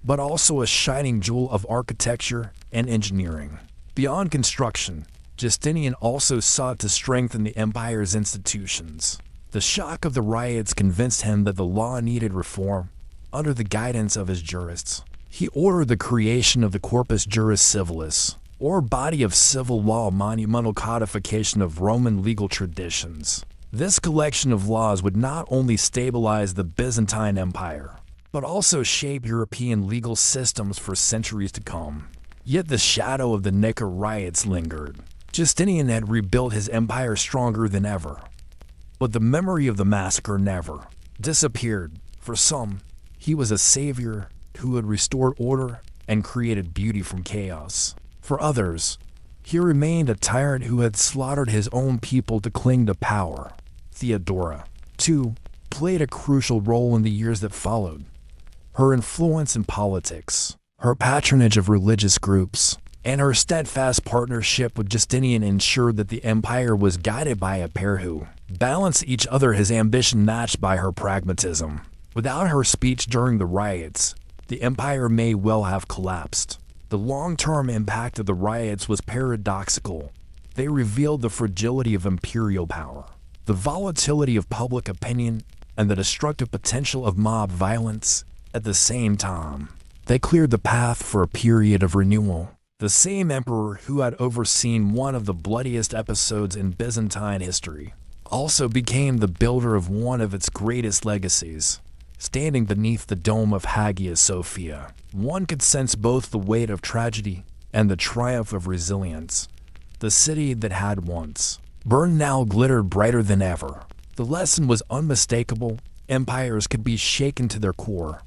but also a shining jewel of architecture and engineering. Beyond construction, Justinian also sought to strengthen the empire's institutions. The shock of the riots convinced him that the law needed reform. Under the guidance of his jurists, he ordered the creation of the Corpus Juris Civilis, or body of civil law monumental codification of Roman legal traditions. This collection of laws would not only stabilize the Byzantine Empire, but also shape European legal systems for centuries to come. Yet the shadow of the Nika riots lingered. Justinian had rebuilt his empire stronger than ever, but the memory of the massacre never disappeared. For some, he was a savior who had restored order and created beauty from chaos. For others, he remained a tyrant who had slaughtered his own people to cling to power. Theodora, too, played a crucial role in the years that followed. Her influence in politics, her patronage of religious groups, and her steadfast partnership with Justinian ensured that the empire was guided by a pair who balanced each other, his ambition matched by her pragmatism. Without her speech during the riots, the empire may well have collapsed. The long-term impact of the riots was paradoxical. They revealed the fragility of imperial power, the volatility of public opinion, and the destructive potential of mob violence. At the same time, they cleared the path for a period of renewal. The same emperor who had overseen one of the bloodiest episodes in Byzantine history also became the builder of one of its greatest legacies. Standing beneath the dome of Hagia Sophia, one could sense both the weight of tragedy and the triumph of resilience. The city that had once burned now glittered brighter than ever. The lesson was unmistakable. Empires could be shaken to their core,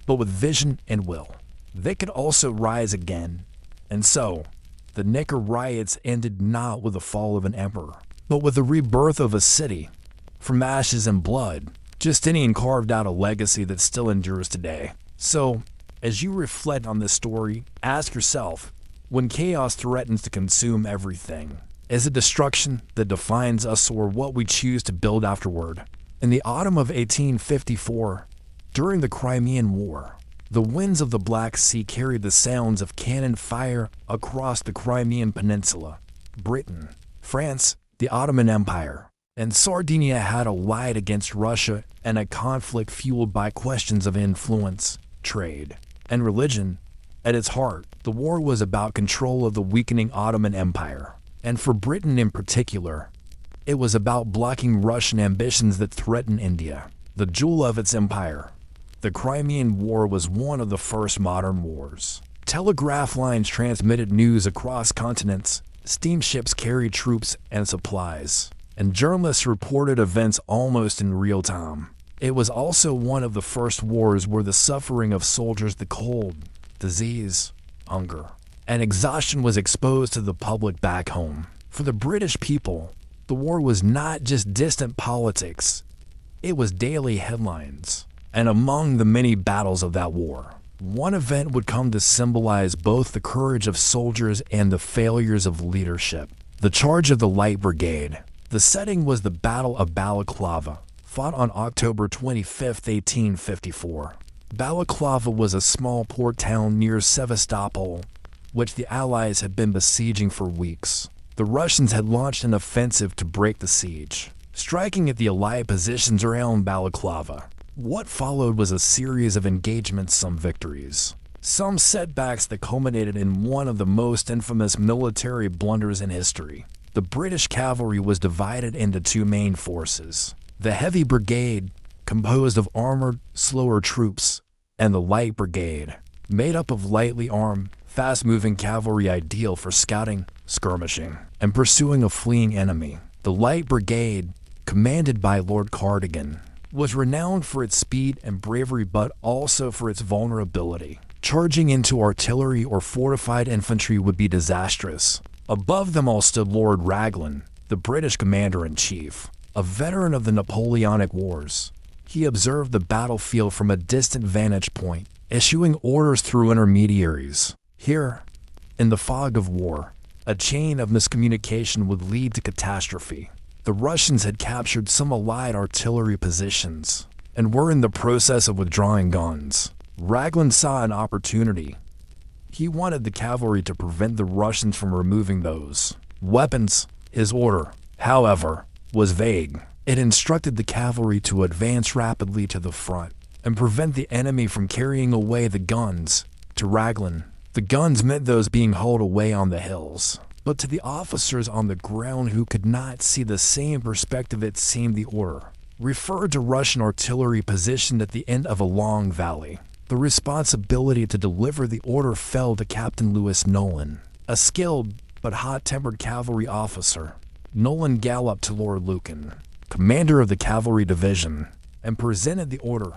but with vision and will, they could also rise again. And so, the Nika riots ended not with the fall of an emperor, but with the rebirth of a city. From ashes and blood, Justinian carved out a legacy that still endures today. So, as you reflect on this story, ask yourself, when chaos threatens to consume everything, is it destruction that defines us or what we choose to build afterward? In the autumn of 1854, during the Crimean War, the winds of the Black Sea carried the sounds of cannon fire across the Crimean Peninsula. Britain, France, the Ottoman Empire, and Sardinia had allied against Russia in a conflict fueled by questions of influence, trade, and religion. At its heart, the war was about control of the weakening Ottoman Empire, and for Britain in particular, it was about blocking Russian ambitions that threatened India, the jewel of its empire. The Crimean War was one of the first modern wars. Telegraph lines transmitted news across continents, steamships carried troops and supplies, and journalists reported events almost in real time. It was also one of the first wars where the suffering of soldiers, the cold, disease, hunger, and exhaustion was exposed to the public back home. For the British people, the war was not just distant politics, it was daily headlines. And among the many battles of that war, one event would come to symbolize both the courage of soldiers and the failures of leadership: the charge of the Light Brigade. The setting was the Battle of Balaclava, fought on October 25, 1854. Balaclava was a small port town near Sevastopol, which the Allies had been besieging for weeks. The Russians had launched an offensive to break the siege, striking at the Allied positions around Balaclava. What followed was a series of engagements, some victories, some setbacks that culminated in one of the most infamous military blunders in history. The British cavalry was divided into two main forces: the Heavy Brigade, composed of armored, slower troops, and the Light Brigade, made up of lightly armed, fast-moving cavalry ideal for scouting, skirmishing, and pursuing a fleeing enemy. The Light Brigade, commanded by Lord Cardigan, was renowned for its speed and bravery but also for its vulnerability. Charging into artillery or fortified infantry would be disastrous. Above them all stood Lord Raglan, the British commander-in-chief, a veteran of the Napoleonic Wars. He observed the battlefield from a distant vantage point, issuing orders through intermediaries. Here, in the fog of war, a chain of miscommunication would lead to catastrophe. The Russians had captured some Allied artillery positions and were in the process of withdrawing guns. Raglan saw an opportunity. He wanted the cavalry to prevent the Russians from removing those weapons. His order, however, was vague. It instructed the cavalry to advance rapidly to the front and prevent the enemy from carrying away the guns. To Raglan, the guns meant those being hauled away on the hills. But to the officers on the ground who could not see the same perspective, it seemed the order referred to Russian artillery positioned at the end of a long valley. The responsibility to deliver the order fell to Captain Louis Nolan, a skilled but hot-tempered cavalry officer. Nolan galloped to Lord Lucan, commander of the cavalry division, and presented the order.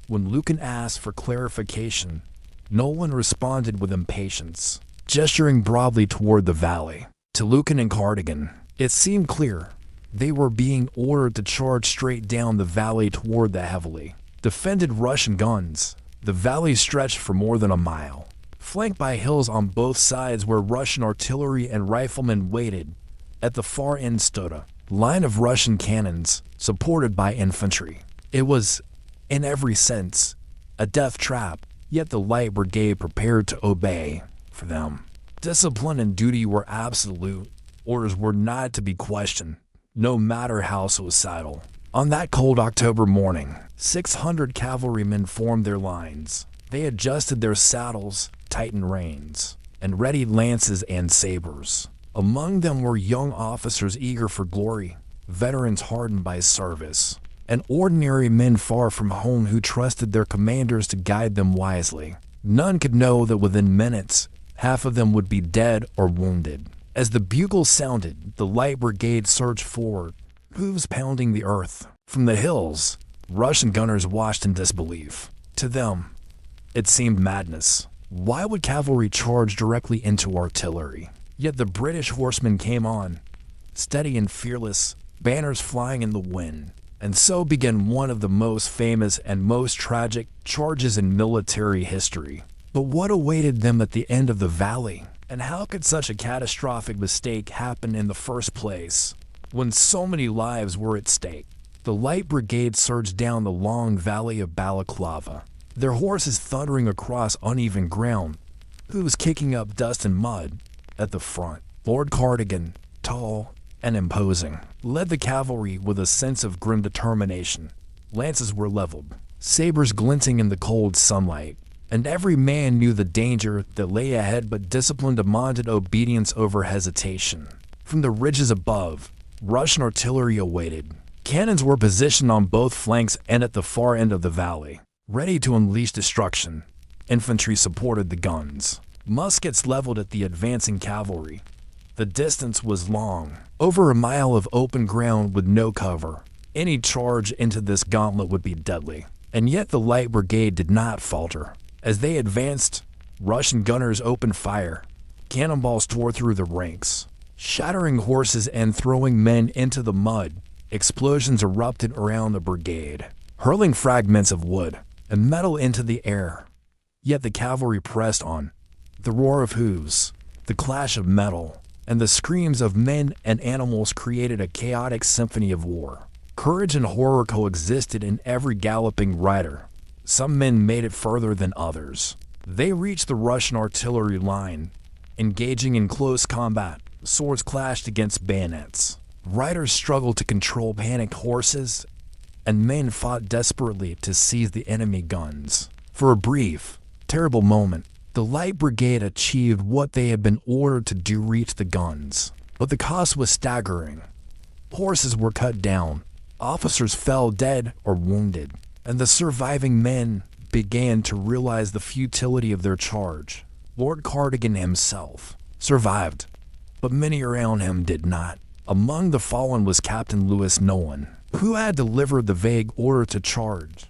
When Lucan asked for clarification, Nolan responded with impatience, gesturing broadly toward the valley. To Lucan and Cardigan, it seemed clear. They were being ordered to charge straight down the valley toward the heavily defended Russian guns. The valley stretched for more than a mile, flanked by hills on both sides where Russian artillery and riflemen waited. At the far end stood a line of Russian cannons, supported by infantry. It was, in every sense, a death trap, yet the Light Brigade prepared to obey. For them, discipline and duty were absolute. Orders were not to be questioned, no matter how suicidal. On that cold October morning, 600 cavalrymen formed their lines. They adjusted their saddles, tightened reins, and readied lances and sabers. Among them were young officers eager for glory, veterans hardened by service, and ordinary men far from home who trusted their commanders to guide them wisely. None could know that within minutes, half of them would be dead or wounded. As the bugle sounded, the Light Brigade surged forward, hooves pounding the earth. From the hills, Russian gunners watched in disbelief. To them, it seemed madness. Why would cavalry charge directly into artillery? Yet the British horsemen came on, steady and fearless, banners flying in the wind. And so began one of the most famous and most tragic charges in military history. But what awaited them at the end of the valley? And how could such a catastrophic mistake happen in the first place, when so many lives were at stake? the Light Brigade surged down the long valley of Balaclava, their horses thundering across uneven ground, hooves kicking up dust and mud. At the front, Lord Cardigan, tall and imposing, led the cavalry with a sense of grim determination. Lances were leveled, sabers glinting in the cold sunlight, and every man knew the danger that lay ahead, but discipline demanded obedience over hesitation. From the ridges above, Russian artillery awaited. Cannons were positioned on both flanks and at the far end of the valley, ready to unleash destruction. Infantry supported the guns, muskets leveled at the advancing cavalry. The distance was long, over a mile of open ground with no cover. Any charge into this gauntlet would be deadly, and yet the Light Brigade did not falter. As they advanced, Russian gunners opened fire. Cannonballs tore through the ranks, shattering horses and throwing men into the mud. Explosions erupted around the brigade, hurling fragments of wood and metal into the air. Yet the cavalry pressed on. The roar of hooves, the clash of metal, and the screams of men and animals created a chaotic symphony of war. Courage and horror coexisted in every galloping rider. Some men made it further than others. They reached the Russian artillery line. Engaging in close combat, swords clashed against bayonets. Riders struggled to control panicked horses, and men fought desperately to seize the enemy guns. For a brief, terrible moment, the Light Brigade achieved what they had been ordered to do: reach the guns. But the cost was staggering. Horses were cut down, officers fell dead or wounded, and the surviving men began to realize the futility of their charge. Lord Cardigan himself survived, but many around him did not. Among the fallen was Captain Louis Nolan, who had delivered the vague order to charge.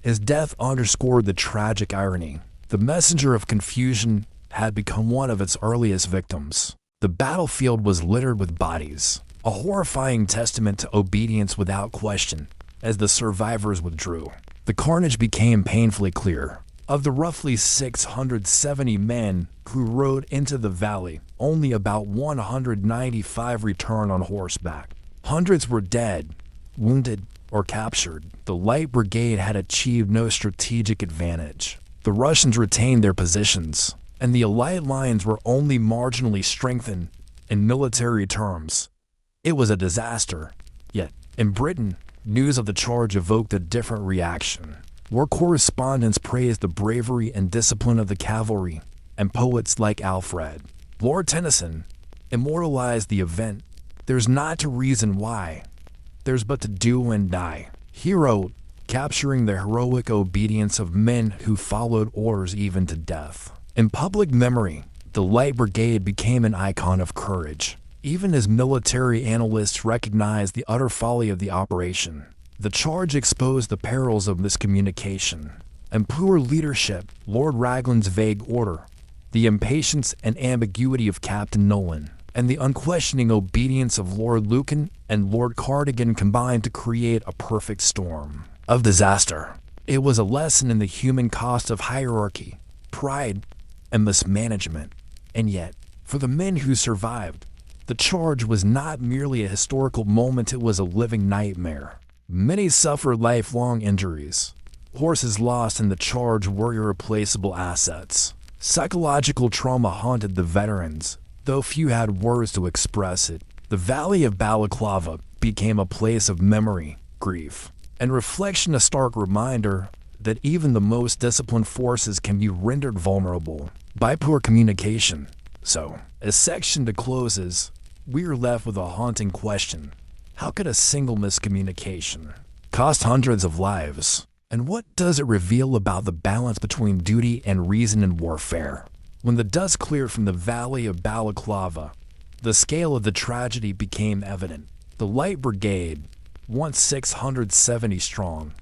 His death underscored the tragic irony. The messenger of confusion had become one of its earliest victims. The battlefield was littered with bodies, a horrifying testament to obedience without question. As the survivors withdrew, the carnage became painfully clear. Of the roughly 670 men who rode into the valley, only about 195 returned on horseback. Hundreds were dead, wounded, or captured. The Light Brigade had achieved no strategic advantage. The Russians retained their positions, and the Allied lines were only marginally strengthened. In military terms, it was a disaster. Yet, in Britain, news of the charge evoked a different reaction. War correspondents praised the bravery and discipline of the cavalry, and poets like Alfred, Lord Tennyson, immortalized the event. "There's not a reason why, there's but to do and die," he wrote, capturing the heroic obedience of men who followed orders even to death. In public memory, the Light Brigade became an icon of courage, even as military analysts recognized the utter folly of the operation. The charge exposed the perils of miscommunication and poor leadership, Lord Raglan's vague order, the impatience and ambiguity of Captain Nolan, and the unquestioning obedience of Lord Lucan and Lord Cardigan combined to create a perfect storm of disaster. It was a lesson in the human cost of hierarchy, pride, and mismanagement. And yet, for the men who survived, the charge was not merely a historical moment, it was a living nightmare. Many suffered lifelong injuries. Horses lost in the charge were irreplaceable assets. Psychological trauma haunted the veterans, though few had words to express it. The Valley of Balaclava became a place of memory, grief, and reflection, a stark reminder that even the most disciplined forces can be rendered vulnerable by poor communication. So, as section closes, we are left with a haunting question. How could a single miscommunication cost hundreds of lives? And what does it reveal about the balance between duty and reason in warfare? When the dust cleared from the Valley of Balaclava, the scale of the tragedy became evident. The Light Brigade, once 670 strong,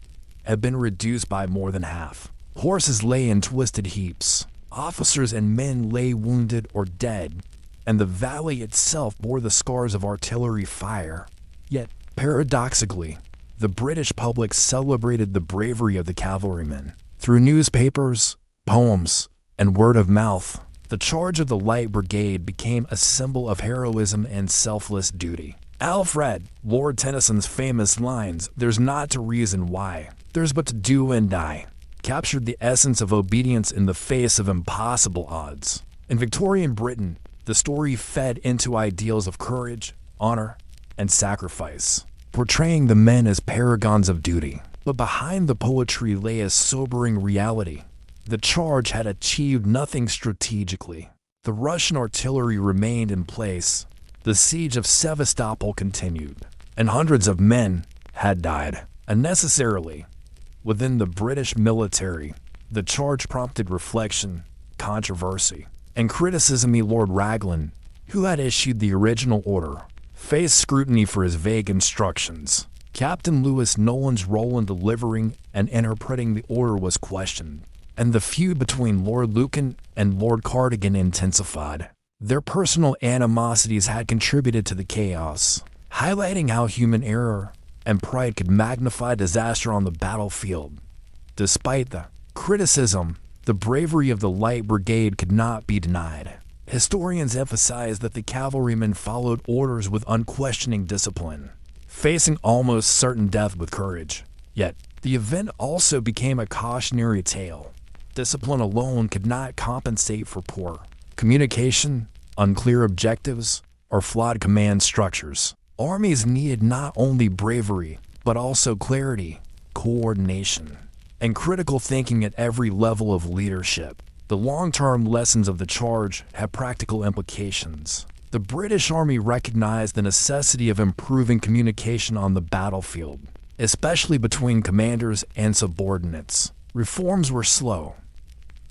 had been reduced by more than half. Horses lay in twisted heaps. Officers and men lay wounded or dead, and the valley itself bore the scars of artillery fire. Yet, paradoxically, the British public celebrated the bravery of the cavalrymen. Through newspapers, poems, and word of mouth, the charge of the Light Brigade became a symbol of heroism and selfless duty. Alfred, Lord Tennyson's famous lines, "There's not a reason why, there's but to do and die," captured the essence of obedience in the face of impossible odds. In Victorian Britain, the story fed into ideals of courage, honor, and sacrifice, portraying the men as paragons of duty. But behind the poetry lay a sobering reality. The charge had achieved nothing strategically. The Russian artillery remained in place. The siege of Sevastopol continued, and hundreds of men had died unnecessarily. Within the British military, the charge prompted reflection, controversy, and criticism. Lord Raglan, who had issued the original order, faced scrutiny for his vague instructions. Captain Lewis Nolan's role in delivering and interpreting the order was questioned, and the feud between Lord Lucan and Lord Cardigan intensified. Their personal animosities had contributed to the chaos, highlighting how human error and pride could magnify disaster on the battlefield. Despite the criticism, the bravery of the Light Brigade could not be denied. Historians emphasize that the cavalrymen followed orders with unquestioning discipline, facing almost certain death with courage. Yet, the event also became a cautionary tale. Discipline alone could not compensate for poor communication, unclear objectives, or flawed command structures. Armies needed not only bravery, but also clarity, coordination, and critical thinking at every level of leadership. The long-term lessons of the charge had practical implications. The British Army recognized the necessity of improving communication on the battlefield, especially between commanders and subordinates. Reforms were slow,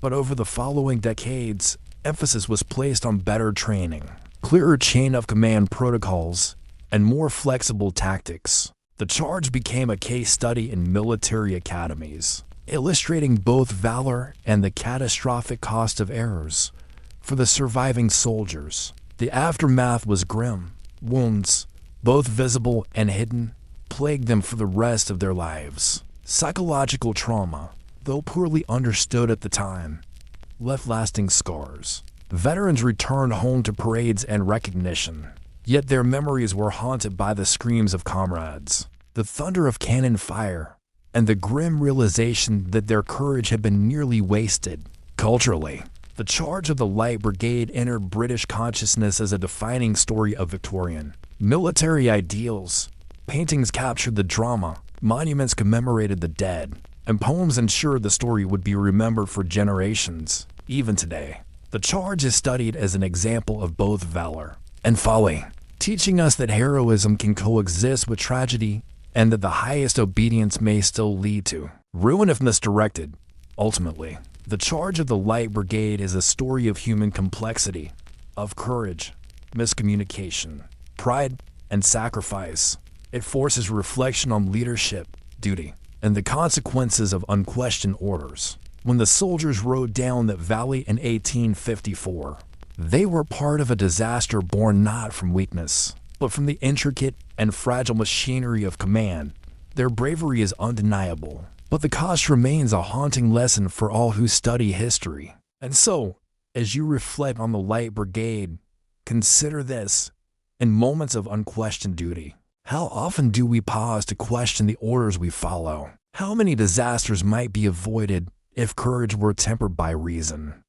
but over the following decades, emphasis was placed on better training, clearer chain of command protocols, and more flexible tactics. The charge became a case study in military academies, illustrating both valor and the catastrophic cost of errors for the surviving soldiers. The aftermath was grim. Wounds, both visible and hidden, plagued them for the rest of their lives. Psychological trauma, though poorly understood at the time, left lasting scars. Veterans returned home to parades and recognition, yet their memories were haunted by the screams of comrades, the thunder of cannon fire, and the grim realization that their courage had been nearly wasted. Culturally, the charge of the Light Brigade entered British consciousness as a defining story of Victorian military ideals. Paintings captured the drama, monuments commemorated the dead, and poems ensured the story would be remembered for generations. Even today, the charge is studied as an example of both valor and folly, teaching us that heroism can coexist with tragedy and that the highest obedience may still lead to ruin if misdirected. Ultimately, the charge of the Light Brigade is a story of human complexity, of courage, miscommunication, pride, and sacrifice. It forces reflection on leadership, duty, and the consequences of unquestioned orders. When the soldiers rode down that valley in 1854, they were part of a disaster born not from weakness, but from the intricate and fragile machinery of command. Their bravery is undeniable, but the cost remains a haunting lesson for all who study history. And so, as you reflect on the Light Brigade, consider this: in moments of unquestioned duty, how often do we pause to question the orders we follow? How many disasters might be avoided if courage were tempered by reason?